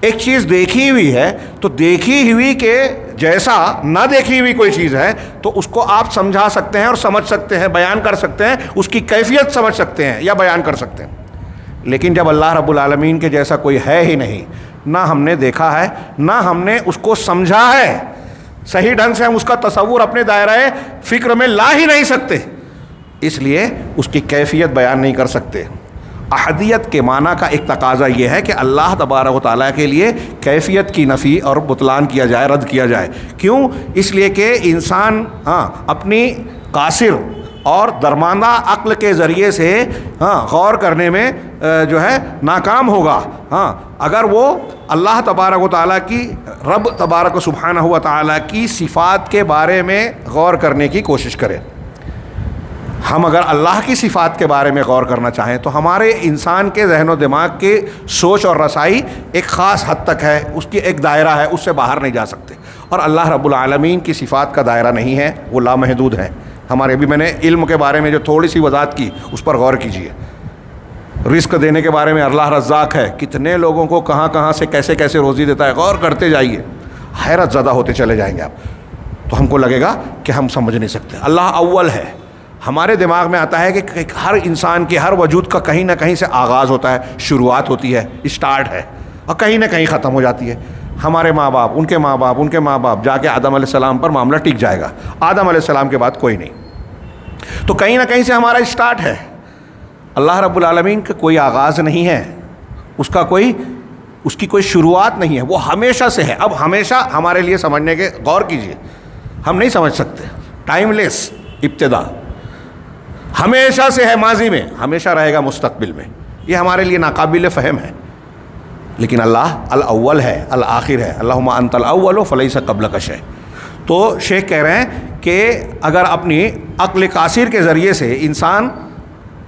ایک چیز دیکھی ہوئی ہے تو دیکھی ہوئی کے جیسا نہ دیکھی ہوئی کوئی چیز ہے تو اس کو آپ سمجھا سکتے ہیں اور سمجھ سکتے ہیں، بیان کر سکتے ہیں، اس کی کیفیت سمجھ سکتے ہیں یا بیان کر سکتے ہیں. لیکن جب اللہ رب العالمین کے جیسا کوئی ہے ہی نہیں، نہ ہم نے دیکھا ہے، نہ ہم نے اس کو سمجھا ہے، صحیح ڈھنگ سے ہم اس کا تصور اپنے دائرہ فکر میں لا ہی نہیں سکتے، اس لیے اس کی کیفیت بیان نہیں کر سکتے. احدیت کے معنی کا ایک تقاضا یہ ہے کہ اللہ تبارک و تعالیٰ کے لیے کیفیت کی نفی اور بطلان کیا جائے، رد کیا جائے. کیوں؟ اس لیے کہ انسان اپنی قاصر اور درماندہ عقل کے ذریعے سے غور کرنے میں جو ہے ناکام ہوگا. اگر وہ اللہ تبارک و تعالیٰ کی، رب تبارک و سبحانہ و تعالیٰ کی صفات کے بارے میں غور کرنے کی کوشش کرے. ہم اگر اللہ کی صفات کے بارے میں غور کرنا چاہیں تو ہمارے انسان کے ذہن و دماغ کی سوچ اور رسائی ایک خاص حد تک ہے، اس کی ایک دائرہ ہے، اس سے باہر نہیں جا سکتے. اور اللہ رب العالمین کی صفات کا دائرہ نہیں ہے، وہ لامحدود ہے. ہمارے بھی میں نے علم کے بارے میں جو تھوڑی سی وضاحت کی اس پر غور کیجیے. رزق دینے کے بارے میں اللہ رزاق ہے، کتنے لوگوں کو کہاں کہاں سے کیسے کیسے روزی دیتا ہے، غور کرتے جائیے، حیرت زدہ ہوتے چلے جائیں گے آپ. تو ہم کو لگے گا کہ ہم سمجھ نہیں سکتے. اللہ اول ہے. ہمارے دماغ میں آتا ہے کہ ہر انسان کے ہر وجود کا کہیں نہ کہیں سے آغاز ہوتا ہے، شروعات ہوتی ہے، اسٹارٹ ہے، اور کہیں نہ کہیں ختم ہو جاتی ہے. ہمارے ماں باپ، ان کے ماں باپ، ان کے ماں باپ، جا کے آدم علیہ السلام پر معاملہ ٹک جائے گا. آدم علیہ السلام کے بعد کوئی نہیں. تو کہیں نہ کہیں سے ہمارا اسٹارٹ ہے. اللہ رب العالمین کا کوئی آغاز نہیں ہے، اس کی کوئی شروعات نہیں ہے، وہ ہمیشہ سے ہے. اب ہمیشہ ہمارے لیے سمجھنے کے غور کیجئے، ہم نہیں سمجھ سکتے. ٹائم لیس ابتدا، ہمیشہ سے ہے، ماضی میں، ہمیشہ رہے گا مستقبل میں. یہ ہمارے لیے ناقابل فہم ہے. لیکن اللہ الاول ہے، الآخر ہے. اللہم انت الاول فلیس قبلک شیء. تو شیخ کہہ رہے ہیں کہ اگر اپنی عقل قاصر کے ذریعے سے انسان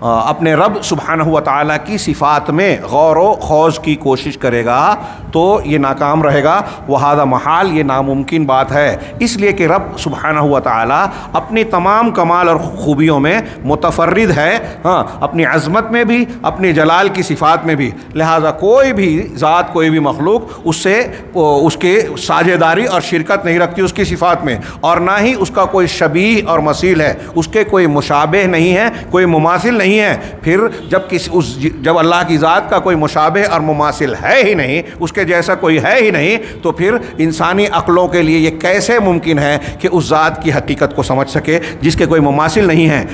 اپنے رب سبحانہ و تعالیٰ کی صفات میں غور و خوض کی کوشش کرے گا تو یہ ناکام رہے گا، وہذا محال، یہ ناممکن بات ہے، اس لیے کہ رب سبحانہ و تعالیٰ اپنی تمام کمال اور خوبیوں میں متفرد ہے، اپنی عظمت میں بھی، اپنی جلال کی صفات میں بھی، لہذا کوئی بھی ذات، کوئی بھی مخلوق اس کے ساجداری اور شرکت نہیں رکھتی اس کی صفات میں، اور نہ ہی اس کا کوئی شبیہ اور مثیل ہے، اس کے کوئی مشابہ نہیں ہے، کوئی مماثل نہیں ہے۔ پھر جب اللہ کی ذات کا کوئی مشابہ اور مماثل ہے ہی نہیں، اس کے جیسا کوئی ہے ہی نہیں، تو پھر انسانی عقلوں کے لیے یہ کیسے ممکن ہے کہ اس ذات کی حقیقت کو سمجھ سکے جس کے کوئی مماثل نہیں ہے؟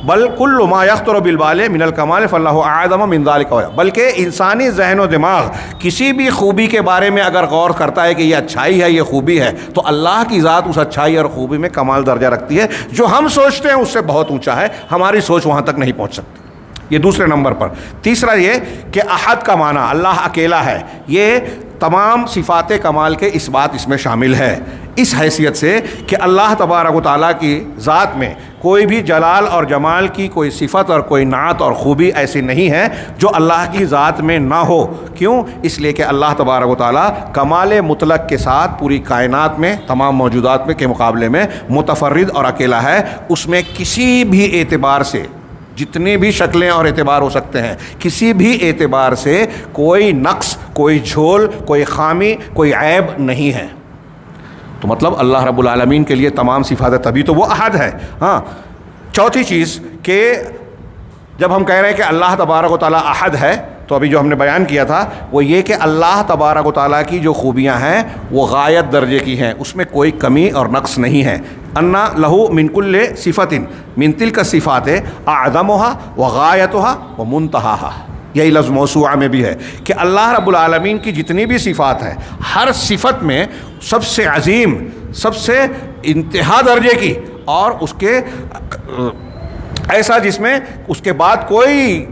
بل کل ما یخطر بالبال من الکمال فاللہ اعظم من ذلک، بلکہ انسانی ذہن و دماغ کسی بھی خوبی کے بارے میں اگر غور کرتا ہے کہ یہ اچھائی ہے، یہ خوبی ہے، تو اللہ کی ذات اس اچھائی اور خوبی میں کمال درجہ رکھتی ہے، جو ہم سوچتے ہیں اس سے بہت اونچا ہے، ہماری سوچ وہاں تک نہیں پہنچ سکتی۔ یہ دوسرے نمبر پر۔ تیسرا یہ کہ احد کا معنی اللہ اکیلا ہے، یہ تمام صفات کمال کے اس بات اس میں شامل ہے، اس حیثیت سے کہ اللہ تبارک و تعالیٰ کی ذات میں کوئی بھی جلال اور جمال کی کوئی صفت اور کوئی نعت اور خوبی ایسی نہیں ہے جو اللہ کی ذات میں نہ ہو۔ کیوں؟ اس لیے کہ اللہ تبارک و تعالیٰ کمال مطلق کے ساتھ پوری کائنات میں تمام موجودات میں کے مقابلے میں متفرد اور اکیلا ہے، اس میں کسی بھی اعتبار سے، جتنی بھی شکلیں اور اعتبار ہو سکتے ہیں، کسی بھی اعتبار سے کوئی نقص، کوئی جھول، کوئی خامی، کوئی عیب نہیں ہے۔ تو مطلب اللہ رب العالمین کے لیے تمام صفات، تبھی تو وہ احد ہے۔ چوتھی چیز کہ جب ہم کہہ رہے ہیں کہ اللہ تبارک و تعالیٰ احد ہے، تو ابھی جو ہم نے بیان کیا تھا وہ یہ کہ اللہ تبارک و تعالیٰ کی جو خوبیاں ہیں وہ غایت درجے کی ہیں، اس میں کوئی کمی اور نقص نہیں ہے۔ انا لہو من کل صفت من تلک الصفات اعظمها وغایتها ومنتہاها، یہی لفظ موسوعہ میں بھی ہے کہ اللہ رب العالمین کی جتنی بھی صفات ہیں، ہر صفت میں سب سے عظیم، سب سے انتہا درجے کی، اور اس کے ایسا جس میں اس کے بعد کوئی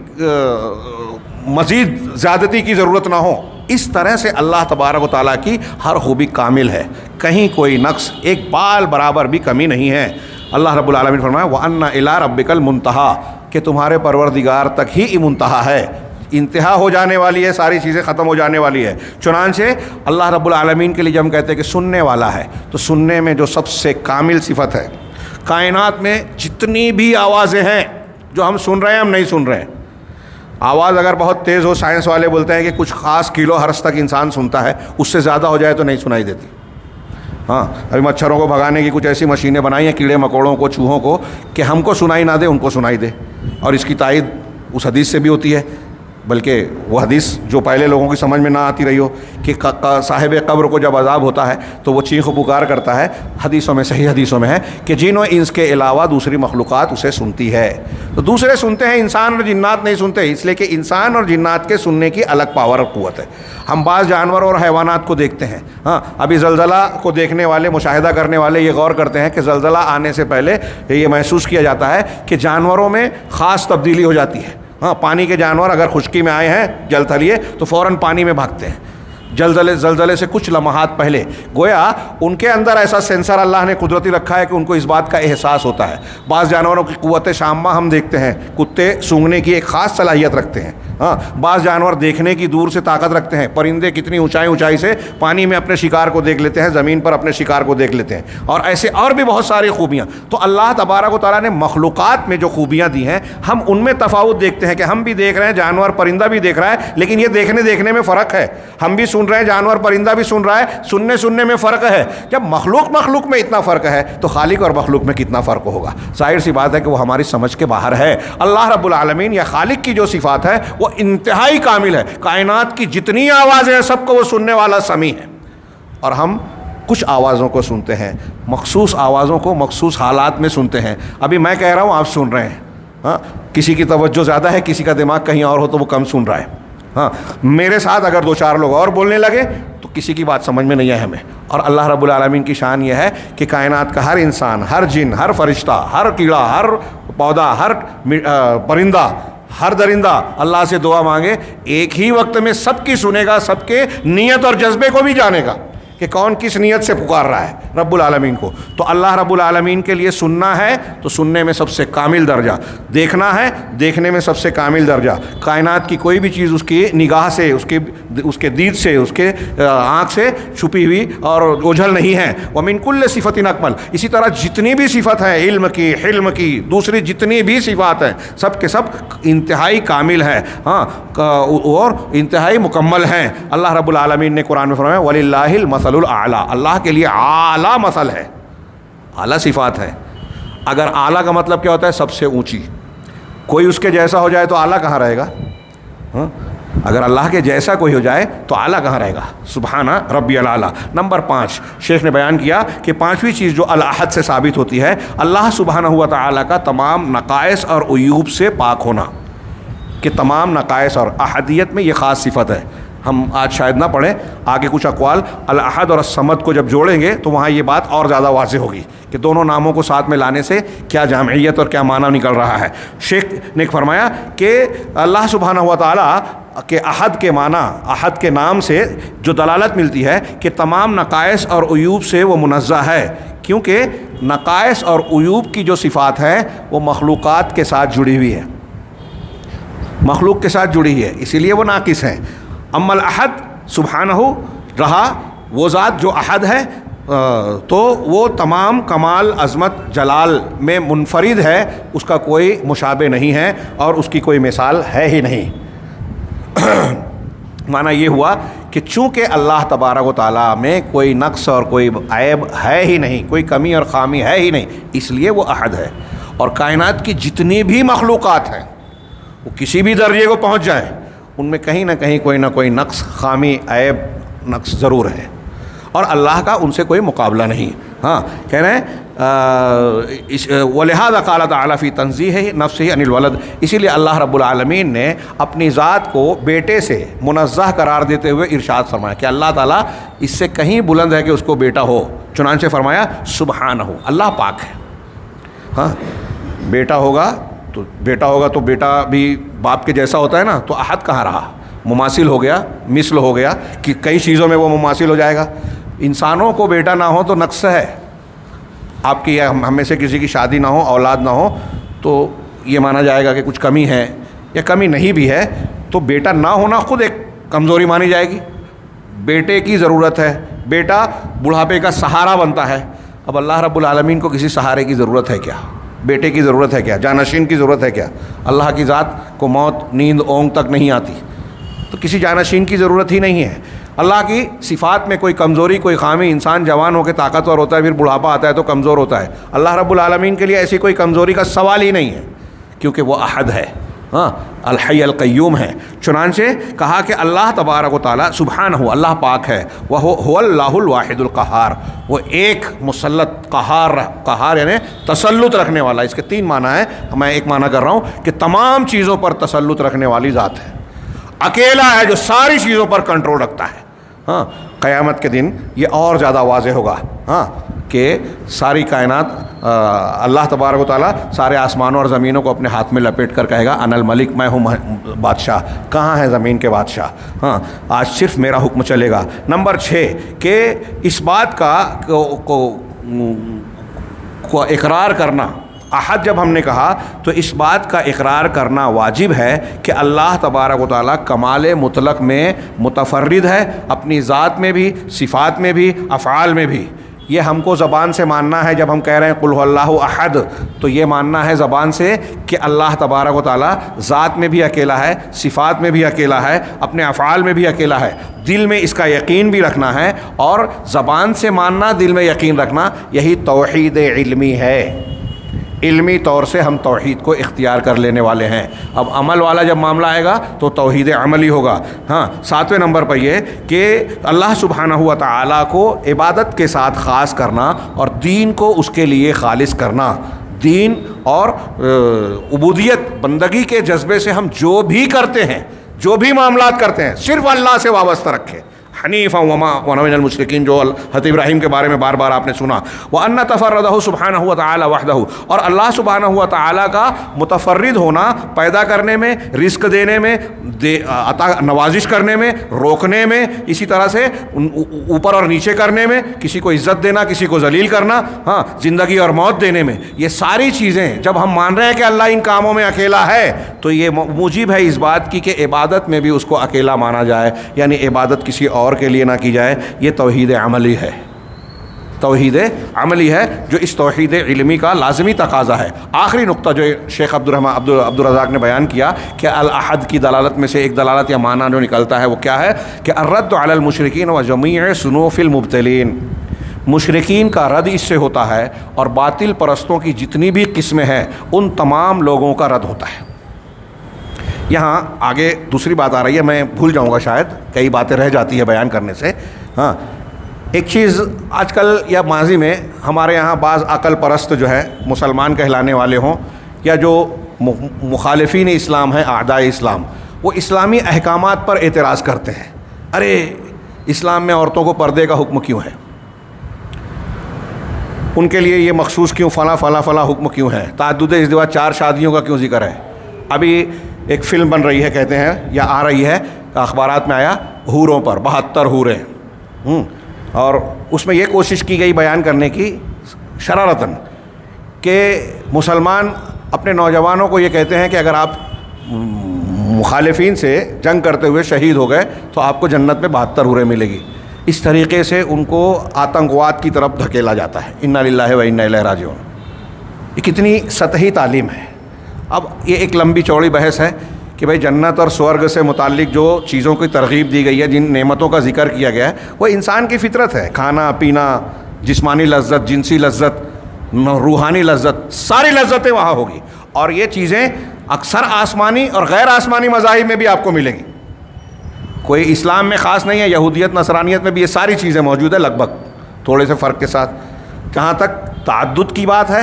مزید زیادتی کی ضرورت نہ ہو، اس طرح سے اللہ تبارک و تعالیٰ کی ہر خوبی کامل ہے، کہیں کوئی نقص، ایک بال برابر بھی کمی نہیں ہے۔ اللہ رب العالمین فرمایا وَأَنَّ إِلَىٰ رَبِّكَ الْمُنْتَهَىٰ، کہ تمہارے پروردگار تک ہی منتہا ہے، انتہا ہو جانے والی ہے، ساری چیزیں ختم ہو جانے والی ہے۔ چنانچہ اللہ رب العالمین کے لیے جب ہم کہتے ہیں کہ سننے والا ہے، تو سننے میں جو سب سے کامل صفت ہے، کائنات میں جتنی بھی آوازیں ہیں جو ہم سن رہے ہیں، ہم نہیں سن رہے ہیں، آواز اگر بہت تیز ہو، سائنس والے بولتے ہیں کہ کچھ خاص کلو ہرٹز تک انسان سنتا ہے، اس سے زیادہ ہو جائے تو نہیں سنائی دیتی۔ ابھی مچھروں کو بھگانے کی کچھ ایسی مشینیں بنائی ہیں، کیڑے مکوڑوں کو، چوہوں کو، کہ ہم کو سنائی نہ دے، ان کو سنائی دے، اور اس کی تائید اس حدیث سے بھی ہوتی ہے، بلکہ وہ حدیث جو پہلے لوگوں کی سمجھ میں نہ آتی رہی ہو کہ صاحب قبر کو جب عذاب ہوتا ہے تو وہ چیخ و پکار کرتا ہے، حدیثوں میں، صحیح حدیثوں میں ہے کہ جن و انس کے علاوہ دوسری مخلوقات اسے سنتی ہے۔ تو دوسرے سنتے ہیں، انسان اور جنات نہیں سنتے، اس لیے کہ انسان اور جنات کے سننے کی الگ پاور اور قوت ہے۔ ہم بعض جانور اور حیوانات کو دیکھتے ہیں، ابھی زلزلہ کو دیکھنے والے، مشاہدہ کرنے والے یہ غور کرتے ہیں کہ زلزلہ آنے سے پہلے یہ محسوس کیا جاتا ہے کہ جانوروں میں خاص تبدیلی ہو جاتی ہے۔ پانی کے جانور اگر خشکی میں آئے ہیں جل تھلیے تو فوراً پانی میں بھاگتے ہیں، زلزلے سے کچھ لمحات پہلے، گویا ان کے اندر ایسا سینسر اللہ نے قدرتی رکھا ہے کہ ان کو اس بات کا احساس ہوتا ہے۔ بعض جانوروں کی قوت شامہ ہم دیکھتے ہیں، کتے سونگھنے کی ایک خاص صلاحیت رکھتے ہیں، بعض جانور دیکھنے کی دور سے طاقت رکھتے ہیں، پرندے کتنی اونچائی سے پانی میں اپنے شکار کو دیکھ لیتے ہیں، زمین پر اپنے شکار کو دیکھ لیتے ہیں، اور ایسے اور بھی بہت ساری خوبیاں۔ تو اللہ تبارک و تعالیٰ نے مخلوقات میں جو خوبیاں دی ہیں، ہم ان میں تفاوت دیکھتے ہیں کہ ہم بھی دیکھ رہے ہیں، جانور پرندہ بھی دیکھ رہا ہے، لیکن یہ دیکھنے میں فرق ہے، ہم بھی سن رہے ہیں، جانور پرندہ بھی سن رہا ہے، سننے میں فرق ہے۔ جب مخلوق میں اتنا فرق ہے تو خالق اور مخلوق میں کتنا فرق ہوگا؟ ظاہر سی بات ہے کہ وہ ہماری سمجھ کے باہر ہے۔ اللہ رب العالمین یا خالق کی جو صفات ہے وہ انتہائی کامل ہے، کائنات کی جتنی آوازیں ہیں سب کو وہ سننے والا سمیع ہے، اور ہم کچھ آوازوں کو سنتے ہیں، مخصوص آوازوں کو مخصوص حالات میں سنتے ہیں۔ ابھی میں کہہ رہا ہوں، آپ سن رہے ہیں، کسی کی توجہ زیادہ ہے، کسی کا دماغ کہیں اور ہو تو وہ کم سن رہا ہے۔ میرے ساتھ اگر دو چار لوگ اور بولنے لگے تو کسی کی بات سمجھ میں نہیں آئے ہمیں۔ اور اللہ رب العالمین کی شان یہ ہے کہ کائنات کا ہر انسان، ہر جن، ہر فرشتہ، ہر کیڑا، ہر پودا، ہر پرندہ، ہر درندہ اللہ سے دعا مانگے، ایک ہی وقت میں سب کی سنے گا، سب کے نیت اور جذبے کو بھی جانے گا کہ کون کس نیت سے پکار رہا ہے رب العالمین کو. تو اللہ رب العالمین کے لیے سننا ہے تو سننے میں سب سے کامل درجہ، دیکھنا ہے دیکھنے میں سب سے کامل درجہ. کائنات کی کوئی بھی چیز اس کی نگاہ سے، اس کے دید سے، اس کے آنکھ سے چھپی ہوئی اور اوجھل نہیں ہے. ومن کل صفت اکمل، اسی طرح جتنی بھی صفت ہے علم کی، حلم کی، دوسری جتنی بھی صفات ہیں سب کے سب انتہائی کامل ہیں، ہاں، اور انتہائی مکمل ہیں. اللہ رب العالمین نے قرآن میں فرمایا وَلِلَّهِ الْمَثَلُ الْأَعْلَىٰ، اللہ کے لیے اعلیٰ مثل ہے، اعلیٰ صفات ہے. اگر اعلیٰ کا مطلب کیا ہوتا ہے؟ سب سے اونچی. کوئی اس کے جیسا ہو جائے تو اعلیٰ کہاں رہے گا؟ ہاں، اگر اللہ کے جیسا کوئی ہو جائے تو اعلیٰ کہاں رہے گا؟ سبحان ربی الاعلیٰ. نمبر 5 شیخ نے بیان کیا کہ پانچویں چیز جو الاحد سے ثابت ہوتی ہے، اللہ سبحانہ و تعالیٰ کا تمام نقائص اور عیوب سے پاک ہونا، کہ تمام نقائص، اور احدیت میں یہ خاص صفت ہے. ہم آج شاید نہ پڑھیں، آگے کچھ اقوال الاحد اور الصمد کو جب جوڑیں گے تو وہاں یہ بات اور زیادہ واضح ہوگی کہ دونوں ناموں کو ساتھ میں لانے سے کیا جامعیت اور کیا معنی نکل رہا ہے. شیخ نے فرمایا کہ اللہ سبحانہ و تعالیٰ کہ احد کے معنی، احد کے نام سے جو دلالت ملتی ہے کہ تمام نقائص اور عیوب سے وہ منزہ ہے، کیونکہ نقائص اور عیوب کی جو صفات ہیں وہ مخلوقات کے ساتھ جڑی ہوئی ہے، مخلوق کے ساتھ جڑی ہے، اسی لیے وہ ناقص ہیں. اما الاحد سبحانہ رہا وہ ذات جو احد ہے تو وہ تمام کمال، عظمت، جلال میں منفرد ہے، اس کا کوئی مشابہ نہیں ہے اور اس کی کوئی مثال ہے ہی نہیں. معنی یہ ہوا کہ چونکہ اللہ تبارک و تعالیٰ میں کوئی نقص اور کوئی عیب ہے ہی نہیں، کوئی کمی اور خامی ہے ہی نہیں، اس لیے وہ احد ہے. اور کائنات کی جتنی بھی مخلوقات ہیں وہ کسی بھی درجے کو پہنچ جائیں، ان میں کہیں نہ کہیں کوئی نہ کوئی نقص، خامی، عیب، نقص ضرور ہے، اور اللہ کا ان سے کوئی مقابلہ نہیں. ہاں، کہہ رہے ہیں وَلِهَذَا قَالَ تَعَالَىٰ فِي تَنزِيهِ نَفْسِهِ عَنِ الْوَلَدِ، اسی لیے اللہ رب العالمین نے اپنی ذات کو بیٹے سے منزہ قرار دیتے ہوئے ارشاد فرمایا کہ اللہ تعالیٰ اس سے کہیں بلند ہے کہ اس کو بیٹا ہو. چنانچہ فرمایا سبحانہ، اللہ پاک ہے. ہاں، بیٹا ہوگا تو بیٹا بھی باپ کے جیسا ہوتا ہے نا، تو احد کہاں رہا؟ مماثل ہو گیا، مثل ہو گیا کہ کئی چیزوں میں وہ مماثل ہو جائے گا. انسانوں کو بیٹا نہ ہو تو نقص ہے. آپ کی ہم میں سے کسی کی شادی نہ ہو، اولاد نہ ہو، تو یہ مانا جائے گا کہ کچھ کمی ہے، یا کمی نہیں بھی ہے تو بیٹا نہ ہونا خود ایک کمزوری مانی جائے گی. بیٹے کی ضرورت ہے، بیٹا بڑھاپے کا سہارا بنتا ہے. اب اللہ رب العالمین کو کسی سہارے کی ضرورت ہے کیا؟ بیٹے کی ضرورت ہے کیا؟ جانشین کی ضرورت ہے کیا؟ اللہ کی ذات کو موت، نیند، اونگ تک نہیں آتی، تو کسی جانشین کی ضرورت ہی نہیں ہے. اللہ کی صفات میں کوئی کمزوری، کوئی خامی، انسان جوان ہو کے طاقتور ہوتا ہے، پھر بڑھاپا آتا ہے تو کمزور ہوتا ہے. اللہ رب العالمین کے لیے ایسی کوئی کمزوری کا سوال ہی نہیں ہے، کیونکہ وہ احد ہے، ہاں، الحی القیوم ہے. چنانچہ کہا کہ اللہ تبارک و تعالیٰ سبحانہ، اللہ پاک ہے، وہ اللہ الواحد القہار، وہ ایک مسلط، قہار یعنی تسلط رکھنے والا. اس کے 3 معنی ہیں، میں ایک معنی کر رہا ہوں کہ تمام چیزوں پر تسلط رکھنے والی ذات ہے. اکیلا ہے جو ساری چیزوں پر کنٹرول رکھتا ہے. ہاں، قیامت کے دن یہ اور زیادہ واضح ہوگا، ہاں، کہ ساری کائنات اللہ تبارک و تعالیٰ سارے آسمانوں اور زمینوں کو اپنے ہاتھ میں لپیٹ کر کہے گا انا الملک، میں ہوں بادشاہ. کہاں ہے زمین کے بادشاہ؟ ہاں، آج صرف میرا حکم چلے گا. نمبر 6 کہ اس بات کا کو اقرار کرنا، احد جب ہم نے کہا تو اس بات کا اقرار کرنا واجب ہے کہ اللہ تبارک و تعالیٰ کمال مطلق میں متفرد ہے، اپنی ذات میں بھی، صفات میں بھی، افعال میں بھی. یہ ہم کو زبان سے ماننا ہے. جب ہم کہہ رہے ہیں قل هو اللہ احد، تو یہ ماننا ہے زبان سے کہ اللہ تبارک و تعالیٰ ذات میں بھی اکیلا ہے، صفات میں بھی اکیلا ہے، اپنے افعال میں بھی اکیلا ہے. دل میں اس کا یقین بھی رکھنا ہے، اور زبان سے ماننا، دل میں یقین رکھنا، یہی توحید علمی ہے. علمی طور سے ہم توحید کو اختیار کر لینے والے ہیں. اب عمل والا جب معاملہ آئے گا تو توحید عملی ہوگا. ہاں، 7ویں نمبر پر یہ کہ اللہ سبحانہ و تعالیٰ کو عبادت کے ساتھ خاص کرنا اور دین کو اس کے لیے خالص کرنا. دین اور عبودیت، بندگی کے جذبے سے ہم جو بھی کرتے ہیں، جو بھی معاملات کرتے ہیں، صرف اللہ سے وابستہ رکھیں. حنیفا وما وانا من المشرکین، جو حضرت ابراہیم کے بارے میں بار بار آپ نے سنا. وَأَنَّ تَفَرَّدَهُ سُبْحَانَهُ وَتَعَالَى وَحْدَهُ، اور اللہ سبحانہ و تعالیٰ کا متفرد ہونا پیدا کرنے میں، رزق دینے میں، عطا نوازش کرنے میں، روکنے میں، اسی طرح سے اوپر اور نیچے کرنے میں، کسی کو عزت دینا، کسی کو ذلیل کرنا، ہاں زندگی اور موت دینے میں، یہ ساری چیزیں جب ہم مان رہے ہیں کہ اللہ ان کاموں میں اکیلا ہے تو یہ موجب ہے اس بات کی کہ عبادت میں بھی اس کو اکیلا مانا جائے، یعنی عبادت کسی اور کے لیے نہ کی جائے. یہ توحید عملی ہے، توحید عملی ہے جو اس توحید علمی کا لازمی تقاضا ہے. آخری نقطہ جو شیخ عبدالرزاق نے بیان کیا کہ الاحد کی دلالت میں سے ایک دلالت یا معنی جو نکلتا ہے وہ کیا ہے کہ الرد علی المشرکین و جمیع صنوف المبتلین، مشرکین کا رد اس سے ہوتا ہے اور باطل پرستوں کی جتنی بھی قسمیں ہیں ان تمام لوگوں کا رد ہوتا ہے. یہاں آگے دوسری بات آ رہی ہے، میں بھول جاؤں گا شاید، کئی باتیں رہ جاتی ہے بیان کرنے سے. ہاں ایک چیز آج کل یا ماضی میں ہمارے یہاں بعض عقل پرست جو ہے مسلمان کہلانے والے ہوں یا جو مخالفین اسلام ہیں، اعداء اسلام، وہ اسلامی احکامات پر اعتراض کرتے ہیں. ارے اسلام میں عورتوں کو پردے کا حکم کیوں ہے؟ ان کے لیے یہ مخصوص کیوں فلاں فلاں فلاں حکم کیوں ہے؟ تعدد ازدواج 4 شادیوں کا کیوں ذکر ہے؟ ابھی ایک فلم بن رہی ہے کہتے ہیں یا آ رہی ہے، اخبارات میں آیا، حوروں پر 72 حوریں، اور اس میں یہ کوشش کی گئی بیان کرنے کی شرارتاً کہ مسلمان اپنے نوجوانوں کو یہ کہتے ہیں کہ اگر آپ مخالفین سے جنگ کرتے ہوئے شہید ہو گئے تو آپ کو جنت میں 72 حوریں ملے گی. اس طریقے سے ان کو آتنکواد کی طرف دھکیلا جاتا ہے. انا للہ و انا الیہ راجعون. یہ کتنی سطحی تعلیم ہے. اب یہ ایک لمبی چوڑی بحث ہے کہ بھائی جنت اور سورگ سے متعلق جو چیزوں کی ترغیب دی گئی ہے، جن نعمتوں کا ذکر کیا گیا ہے، وہ انسان کی فطرت ہے. کھانا پینا، جسمانی لذت، جنسی لذت، روحانی لذت، ساری لذتیں وہاں ہوگی. اور یہ چیزیں اکثر آسمانی اور غیر آسمانی مذاہب میں بھی آپ کو ملیں گی. کوئی اسلام میں خاص نہیں ہے، یہودیت نصرانیت میں بھی یہ ساری چیزیں موجود ہیں لگ بھگ، تھوڑے سے فرق کے ساتھ. جہاں تک تعدد کی بات ہے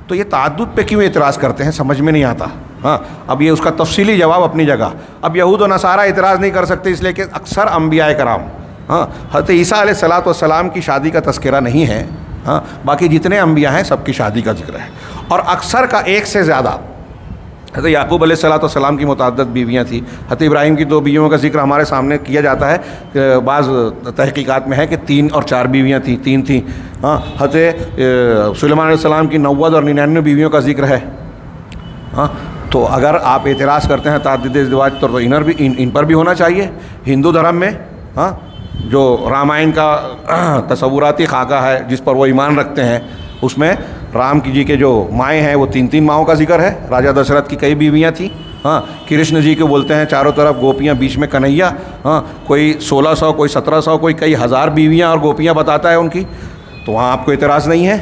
تو یہ تعدد پہ کیوں اعتراض کرتے ہیں سمجھ میں نہیں آتا. ہاں اب یہ اس کا تفصیلی جواب اپنی جگہ. اب یہود و نصارہ اعتراض نہیں کر سکتے اس لیے کہ اکثر انبیاء کرام، ہاں حضرت عیسیٰ علیہ الصلاۃ والسلام کی شادی کا تذکرہ نہیں ہے، ہاں باقی جتنے انبیاء ہیں سب کی شادی کا ذکر ہے. اور اکثر کا ایک سے زیادہ. حضرت یعقوب علیہ الصلاۃ والسلام کی متعدد بیویاں تھیں. حضرت ابراہیم کی 2 بیویوں کا ذکر ہمارے سامنے کیا جاتا ہے کہ بعض تحقیقات میں ہے کہ 3 اور 4 بیویاں تھیں، 3 تھیں. ہاں حضرت سلیمان علیہ السلام کی 90 اور 99 بیویوں کا ذکر ہے. ہاں تو اگر آپ اعتراض کرتے ہیں تعدد ازدواج تو ان پر بھی ہونا چاہیے. ہندو دھرم میں ہاں جو رامائن کا تصوراتی خاکہ ہے جس پر وہ ایمان رکھتے ہیں، اس میں رام کی جی کے جو مائیں ہیں وہ 3 ماؤں کا ذکر ہے. راجہ دشرتھ کی کئی بیویاں تھیں. ہاں کرشن جی کو بولتے ہیں چاروں طرف گوپیاں، بیچ میں کنہیا. ہاں کوئی 1600، کوئی 1700، کوئی کئی ہزار بیویاں اور گوپیاں بتاتا ہے ان کی. تو وہاں آپ کو اعتراض نہیں ہے.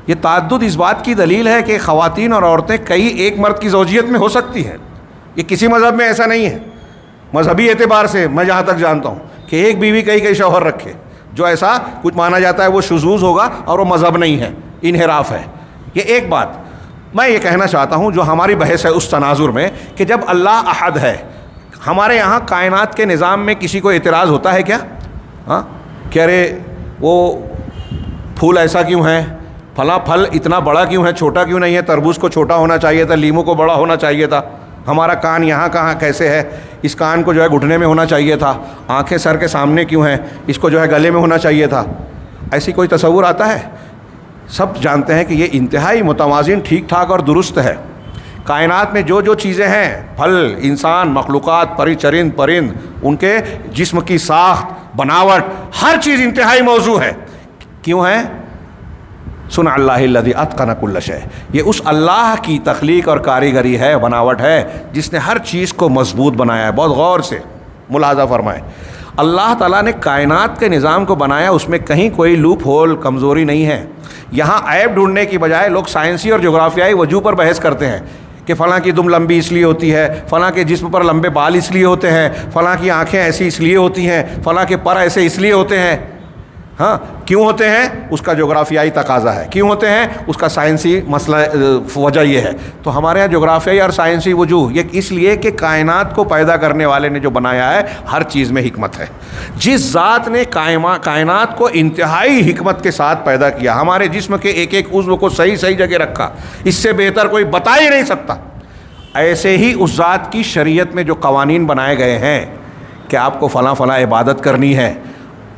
یہ تعدد اس بات کی دلیل ہے کہ خواتین اور عورتیں کئی ایک مرد کی زوجیت میں ہو سکتی ہیں. یہ کسی مذہب میں ایسا نہیں ہے. مذہبی اعتبار سے میں جہاں تک جانتا ہوں کہ ایک بیوی کئی شوہر رکھے، جو ایسا کچھ مانا جاتا ہے وہ شذوذ ہوگا اور وہ مذہب نہیں ہے، انحراف ہے. یہ ایک بات میں یہ کہنا چاہتا ہوں جو ہماری بحث ہے اس تناظر میں کہ جب اللہ احد ہے، ہمارے یہاں کائنات کے نظام میں کسی کو اعتراض ہوتا ہے کیا؟ ہاں کہ ارے وہ پھول ایسا کیوں ہے، پھلاں پھل اتنا بڑا کیوں ہے، چھوٹا کیوں نہیں ہے؟ تربوز کو چھوٹا ہونا چاہیے تھا، لیمو کو بڑا ہونا چاہیے تھا. ہمارا کان یہاں کہاں کیسے ہے؟ اس کان کو جو ہے گھٹنے میں ہونا چاہیے تھا. آنکھیں سر کے سامنے کیوں ہیں؟ اس کو جو ہے گلے میں ہونا چاہیے تھا. ایسی کوئی تصور آتا ہے؟ سب جانتے ہیں کہ یہ انتہائی متوازن، ٹھیک ٹھاک اور درست ہے. کائنات میں جو چیزیں ہیں، پھل، انسان، مخلوقات، چرند پرند، ان کے جسم کی ساخت، بناوٹ، ہر چیز انتہائی موضوع ہے. کیوں ہے؟ صنع اللہ الذی اتقن کل شیء. یہ اس اللہ کی تخلیق اور کاریگری ہے، بناوٹ ہے جس نے ہر چیز کو مضبوط بنایا ہے. بہت غور سے ملاحظہ فرمائیں. اللہ تعالیٰ نے کائنات کے نظام کو بنایا، اس میں کہیں کوئی لوپ ہول، کمزوری نہیں ہے. یہاں عیب ڈھونڈنے کی بجائے لوگ سائنسی اور جغرافیائی وجوہ پر بحث کرتے ہیں کہ فلاں کی دم لمبی اس لیے ہوتی ہے، فلاں کے جسم پر لمبے بال اس لیے ہوتے ہیں، فلاں کی آنکھیں ایسی اس لیے ہوتی ہیں، فلاں کے پر ایسے اس لیے ہوتے ہیں. ہاں کیوں ہوتے ہیں؟ اس کا جغرافیائی تقاضا ہے. کیوں ہوتے ہیں؟ اس کا سائنسی مسئلہ وجہ یہ ہے. تو ہمارے یہاں جغرافیائی اور سائنسی وجوہ یہ اس لیے کہ کائنات کو پیدا کرنے والے نے جو بنایا ہے ہر چیز میں حکمت ہے. جس ذات نے کائنات کو انتہائی حکمت کے ساتھ پیدا کیا، ہمارے جسم کے ایک ایک عضو کو صحیح جگہ رکھا، اس سے بہتر کوئی بتا ہی نہیں سکتا. ایسے ہی اس ذات کی شریعت میں جو قوانین بنائے گئے ہیں کہ آپ کو فلاں عبادت کرنی ہے،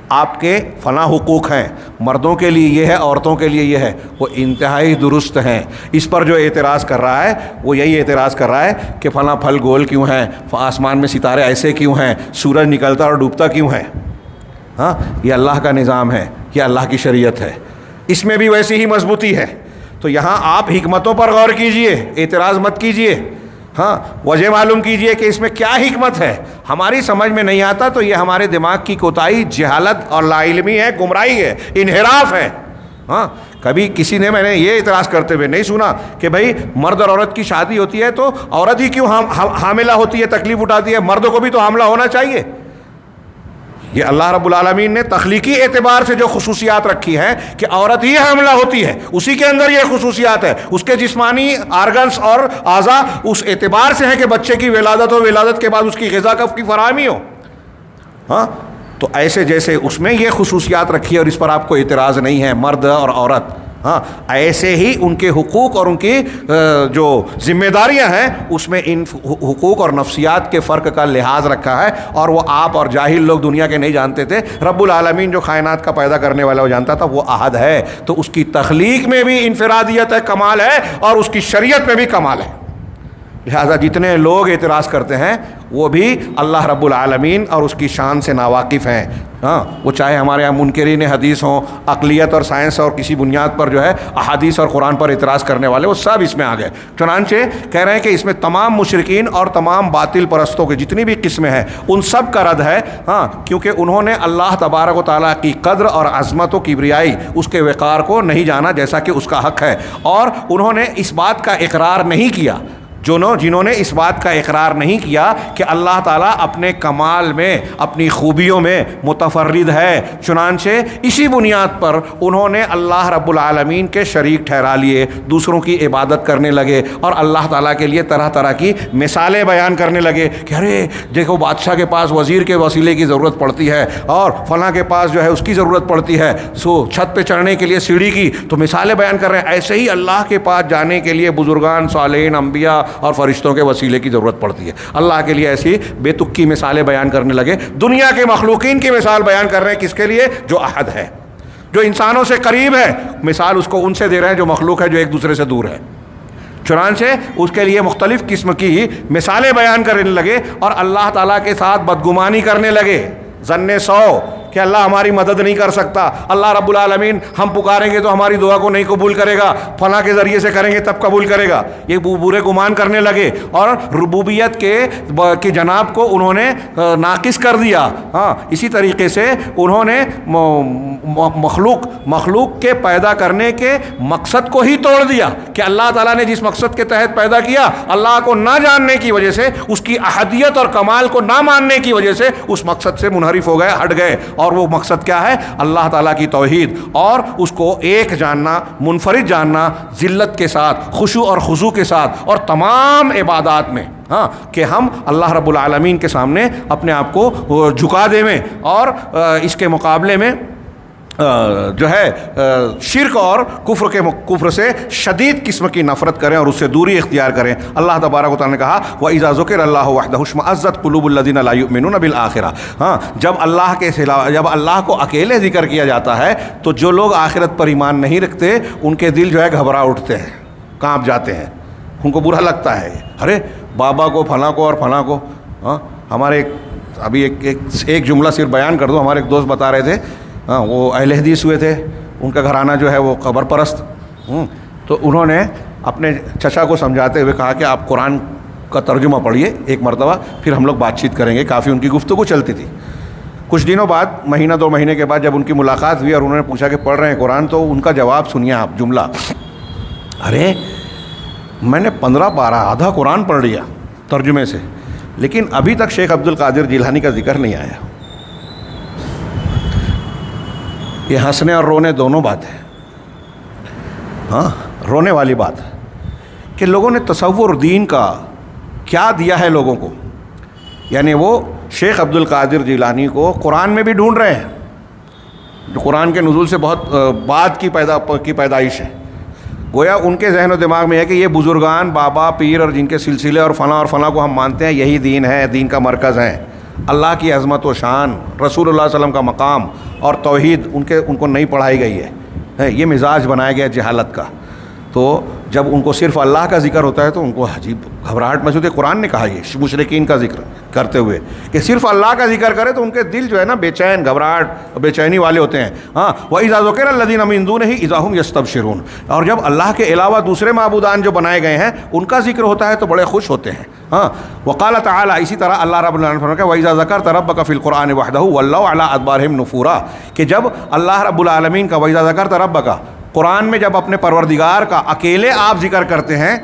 آپ کے فلاں حقوق ہیں، مردوں کے لیے یہ ہے، عورتوں کے لیے یہ ہے، وہ انتہائی درست ہیں. اس پر جو اعتراض کر رہا ہے وہ یہی اعتراض کر رہا ہے کہ فلاں پھل گول کیوں ہیں، آسمان میں ستارے ایسے کیوں ہیں، سورج نکلتا اور ڈوبتا کیوں ہے. ہاں یہ اللہ کا نظام ہے، یہ اللہ کی شریعت ہے، اس میں بھی ویسی ہی مضبوطی ہے. تو یہاں آپ حکمتوں پر غور کیجئے، اعتراض مت کیجئے. ہاں وجہ معلوم کیجئے کہ اس میں کیا حکمت ہے. ہماری سمجھ میں نہیں آتا تو یہ ہمارے دماغ کی کوتاہی، جہالت اور لا علمی ہے، گمراہی ہے، انحراف ہے. ہاں کبھی کسی نے، میں نے یہ اعتراض کرتے ہوئے نہیں سنا کہ بھائی مرد اور عورت کی شادی ہوتی ہے تو عورت ہی کیوں حاملہ ہوتی ہے، تکلیف اٹھاتی ہے، مردوں کو بھی تو حاملہ ہونا چاہیے. یہ اللہ رب العالمین نے تخلیقی اعتبار سے جو خصوصیات رکھی ہیں کہ عورت ہی حاملہ ہوتی ہے، اسی کے اندر یہ خصوصیات ہے. اس کے جسمانی آرگنز اور اعضاء اس اعتبار سے ہیں کہ بچے کی ولادت ہو، ولادت کے بعد اس کی غذا کی فراہمی ہو. ہاں تو ایسے جیسے اس میں یہ خصوصیات رکھی ہے اور اس پر آپ کو اعتراض نہیں ہے، مرد اور عورت، ہاں ایسے ہی ان کے حقوق اور ان کی جو ذمہ داریاں ہیں اس میں ان حقوق اور نفسیات کے فرق کا لحاظ رکھا ہے. اور وہ آپ اور جاہل لوگ دنیا کے نہیں جانتے تھے. رب العالمین جو کائنات کا پیدا کرنے والا وہ جانتا تھا، وہ احد ہے. تو اس کی تخلیق میں بھی انفرادیت ہے، کمال ہے، اور اس کی شریعت میں بھی کمال ہے. لہذا جتنے لوگ اعتراض کرتے ہیں وہ بھی اللہ رب العالمین اور اس کی شان سے ناواقف ہیں. ہاں وہ چاہے ہمارے یہاں منکرین حدیث ہوں، عقلیت اور سائنس اور کسی بنیاد پر جو ہے احادیث اور قرآن پر اعتراض کرنے والے، وہ سب اس میں آ گئے. چنانچہ کہہ رہے ہیں کہ اس میں تمام مشرکین اور تمام باطل پرستوں کی جتنی بھی قسمیں ہیں ان سب کا رد ہے. ہاں کیونکہ انہوں نے اللہ تبارک و تعالیٰ کی قدر اور عظمت و کبریائی، اس کے وقار کو نہیں جانا جیسا کہ اس کا حق ہے. اور انہوں نے اس بات کا اقرار نہیں کیا، جنہوں نے اس بات کا اقرار نہیں کیا کہ اللہ تعالیٰ اپنے کمال میں، اپنی خوبیوں میں متفرد ہے. چنانچہ اسی بنیاد پر انہوں نے اللہ رب العالمین کے شریک ٹھہرا لیے، دوسروں کی عبادت کرنے لگے اور اللہ تعالیٰ کے لیے طرح طرح کی مثالیں بیان کرنے لگے کہ ارے دیکھو بادشاہ کے پاس وزیر کے وسیلے کی ضرورت پڑتی ہے اور فلاں کے پاس جو ہے اس کی ضرورت پڑتی ہے، سو چھت پہ چڑھنے کے لیے سیڑھی کی، تو مثالیں بیان کر رہے ہیں. ایسے ہی اللہ کے پاس جانے کے لیے بزرگان، صالحین، انبیاء اور فرشتوں کے وسیلے کی ضرورت پڑتی ہے. اللہ کے لیے ایسی بے تکی مثالیں بیان کرنے لگے. دنیا کے مخلوقین کی مثال بیان کر رہے ہیں، کس کے لیے؟ جو احد ہے، جو انسانوں سے قریب ہے. مثال اس کو ان سے دے رہے ہیں جو مخلوق ہے، جو ایک دوسرے سے دور ہے. چنانچہ اس کے لیے مختلف قسم کی مثالیں بیان کرنے لگے اور اللہ تعالیٰ کے ساتھ بدگمانی کرنے لگے. ظن سو کہ اللہ ہماری مدد نہیں کر سکتا، اللہ رب العالمین ہم پکاریں گے تو ہماری دعا کو نہیں قبول کرے گا، فلاں کے ذریعے سے کریں گے تب قبول کرے گا. یہ برے گمان کرنے لگے اور ربوبیت کے جناب کو انہوں نے ناقص کر دیا. ہاں اسی طریقے سے انہوں نے مخلوق کے پیدا کرنے کے مقصد کو ہی توڑ دیا کہ اللہ تعالیٰ نے جس مقصد کے تحت پیدا کیا، اللہ کو نہ جاننے کی وجہ سے، اس کی احدیت اور کمال کو نہ ماننے کی وجہ سے اس مقصد سے منحرف ہو گئے، ہٹ گئے. اور وہ مقصد کیا ہے؟ اللہ تعالیٰ کی توحید اور اس کو ایک جاننا، منفرد جاننا، ذلت کے ساتھ، خشوع اور خضوع کے ساتھ اور تمام عبادات میں. ہاں کہ ہم اللہ رب العالمین کے سامنے اپنے آپ کو جھکا دیں اور اس کے مقابلے میں جو ہے شرک اور کفر سے شدید قسم کی نفرت کریں اور اس سے دوری اختیار کریں. اللہ تبارک و تعالیٰ نے کہا وَإِذَا ذُكِرَ اللَّهُ وَحْدَهُ اشْمَأَزَّتْ قُلُوبُ الَّذِينَ لَا يُؤْمِنُونَ بِالْآخِرَةِ. ہاں جب اللہ کو اکیلے ذکر کیا جاتا ہے تو جو لوگ آخرت پر ایمان نہیں رکھتے ان کے دل جو ہے گھبرا اٹھتے ہیں، کانپ جاتے ہیں، ان کو برا لگتا ہے. ارے بابا کو، فلاں کو اور فلاں کو. ہاں ہمارے ابھی ایک جملہ صرف بیان کر دو. ہمارے ایک دوست بتا رہے تھے، ہاں وہ اہل حدیث ہوئے تھے، ان کا گھرانہ جو ہے وہ قبر پرست. تو انہوں نے اپنے چچا کو سمجھاتے ہوئے کہا کہ آپ قرآن کا ترجمہ پڑھیے ایک مرتبہ، پھر ہم لوگ بات چیت کریں گے. کافی ان کی گفتگو چلتی تھی. کچھ دنوں بعد، مہینہ 2 مہینے کے بعد جب ان کی ملاقات ہوئی اور انہوں نے پوچھا کہ پڑھ رہے ہیں قرآن، تو ان کا جواب سنیے آپ. جملہ، ارے میں نے 15 پارہ آدھا قرآن پڑھ لیا ترجمے سے، لیکن ابھی تک شیخ عبد القادر جیلانی کا ذکر نہیں آیا. یہ ہنسنے اور رونے دونوں بات ہے. ہاں رونے والی بات کہ لوگوں نے تصور دین کا کیا دیا ہے لوگوں کو. یعنی وہ شیخ عبد القادر جیلانی کو قرآن میں بھی ڈھونڈ رہے ہیں جو قرآن کے نزول سے بہت بعد کی پیدائش ہے. گویا ان کے ذہن و دماغ میں ہے کہ یہ بزرگان بابا پیر اور جن کے سلسلے اور فلاں کو ہم مانتے ہیں یہی دین ہے, دین کا مرکز ہے. اللہ کی عظمت و شان, رسول اللہ علیہ وسلم کا مقام اور توحید ان کو نہیں پڑھائی گئی ہے. یہ مزاج بنایا گیا جہالت کا. تو جب ان کو صرف اللہ کا ذکر ہوتا ہے تو ان کو عجیب گھبراہٹ محسوس ہے. قرآن نے کہا یہ مشرکین کا ذکر کرتے ہوئے کہ صرف اللہ کا ذکر کرے تو ان کے دل جو ہے نا بے چین, گھبراہٹ, بے چینی والے ہوتے ہیں. ہاں وَإِذَا ذُكِرَ الَّذِينَ مِن دُونِهِ إِذَا هُمْ يَسْتَبْشِرُونَ. اور جب اللہ کے علاوہ دوسرے معبودان جو بنائے گئے ہیں ان کا ذکر ہوتا ہے تو بڑے خوش ہوتے ہیں. ہاں وقال تعالیٰ, اسی طرح اللہ رب العالمین نے فرمایا وَإِذَا ذَكَرْتَ رَبَّكَ فِي الْقُرْآنِ وَحْدَهُ وَلَّوْا عَلَىٰ أَدْبَارِهِمْ نُفُورًا, کہ جب اللہ رب العالمین کا وَإِذَا ذَكَرْتَ رَبَّكَ قرآن میں جب اپنے پروردگار کا اکیلے آپ ذکر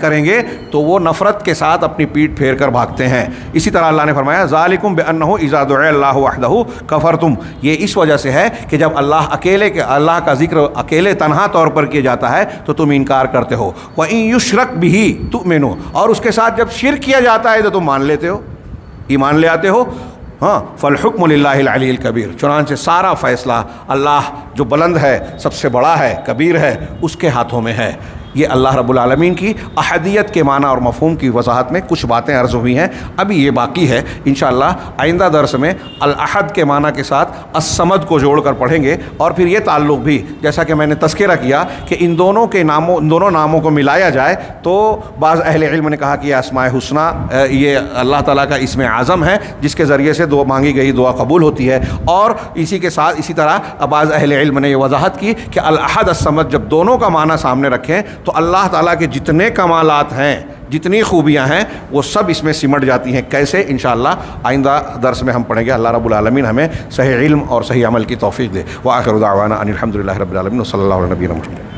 کریں گے تو وہ نفرت کے ساتھ اپنی پیٹھ پھیر کر بھاگتے ہیں. اسی طرح اللہ نے فرمایا ذالکم بأنہ اذا دعی اللہ وحدہ کفرتم, یہ اس وجہ سے ہے کہ جب اللہ کا ذکر اکیلے تنہا طور پر کیا جاتا ہے تو تم انکار کرتے ہو. وَإِن یشرک بہ تؤمنوا, اور اس کے ساتھ جب شرک کیا جاتا ہے تو تم مان لیتے ہو, ایمان لے آتے ہو. ہاں فالحکم للہ العلی الکبیر, چنانچہ سارا فیصلہ اللہ جو بلند ہے, سب سے بڑا ہے, کبیر ہے, اس کے ہاتھوں میں ہے. یہ اللہ رب العالمین کی احدیت کے معنی اور مفہوم کی وضاحت میں کچھ باتیں عرض ہوئی ہیں. ابھی یہ باقی ہے, انشاءاللہ آئندہ درس میں الاحد کے معنی کے ساتھ الصمد کو جوڑ کر پڑھیں گے. اور پھر یہ تعلق بھی, جیسا کہ میں نے تذکرہ کیا کہ ان دونوں ناموں کو ملایا جائے تو بعض اہل علم نے کہا کہ یہ اسماء حسنہ یہ اللہ تعالیٰ کا اسم اعظم ہے جس کے ذریعے سے دعا مانگی گئی دعا قبول ہوتی ہے. اور اسی طرح بعض اہل علم نے یہ وضاحت کی کہ الاحد الصمد جب دونوں کا معنی سامنے رکھیں تو اللہ تعالیٰ کے جتنے کمالات ہیں, جتنی خوبیاں ہیں, وہ سب اس میں سمٹ جاتی ہیں. کیسے؟ انشاءاللہ آئندہ درس میں ہم پڑھیں گے. اللہ رب العالمین ہمیں صحیح علم اور صحیح عمل کی توفیق دے. وآخر دعوانا ان الحمد للہ رب العالمین وصلی اللہ علیہ نبینا محمد.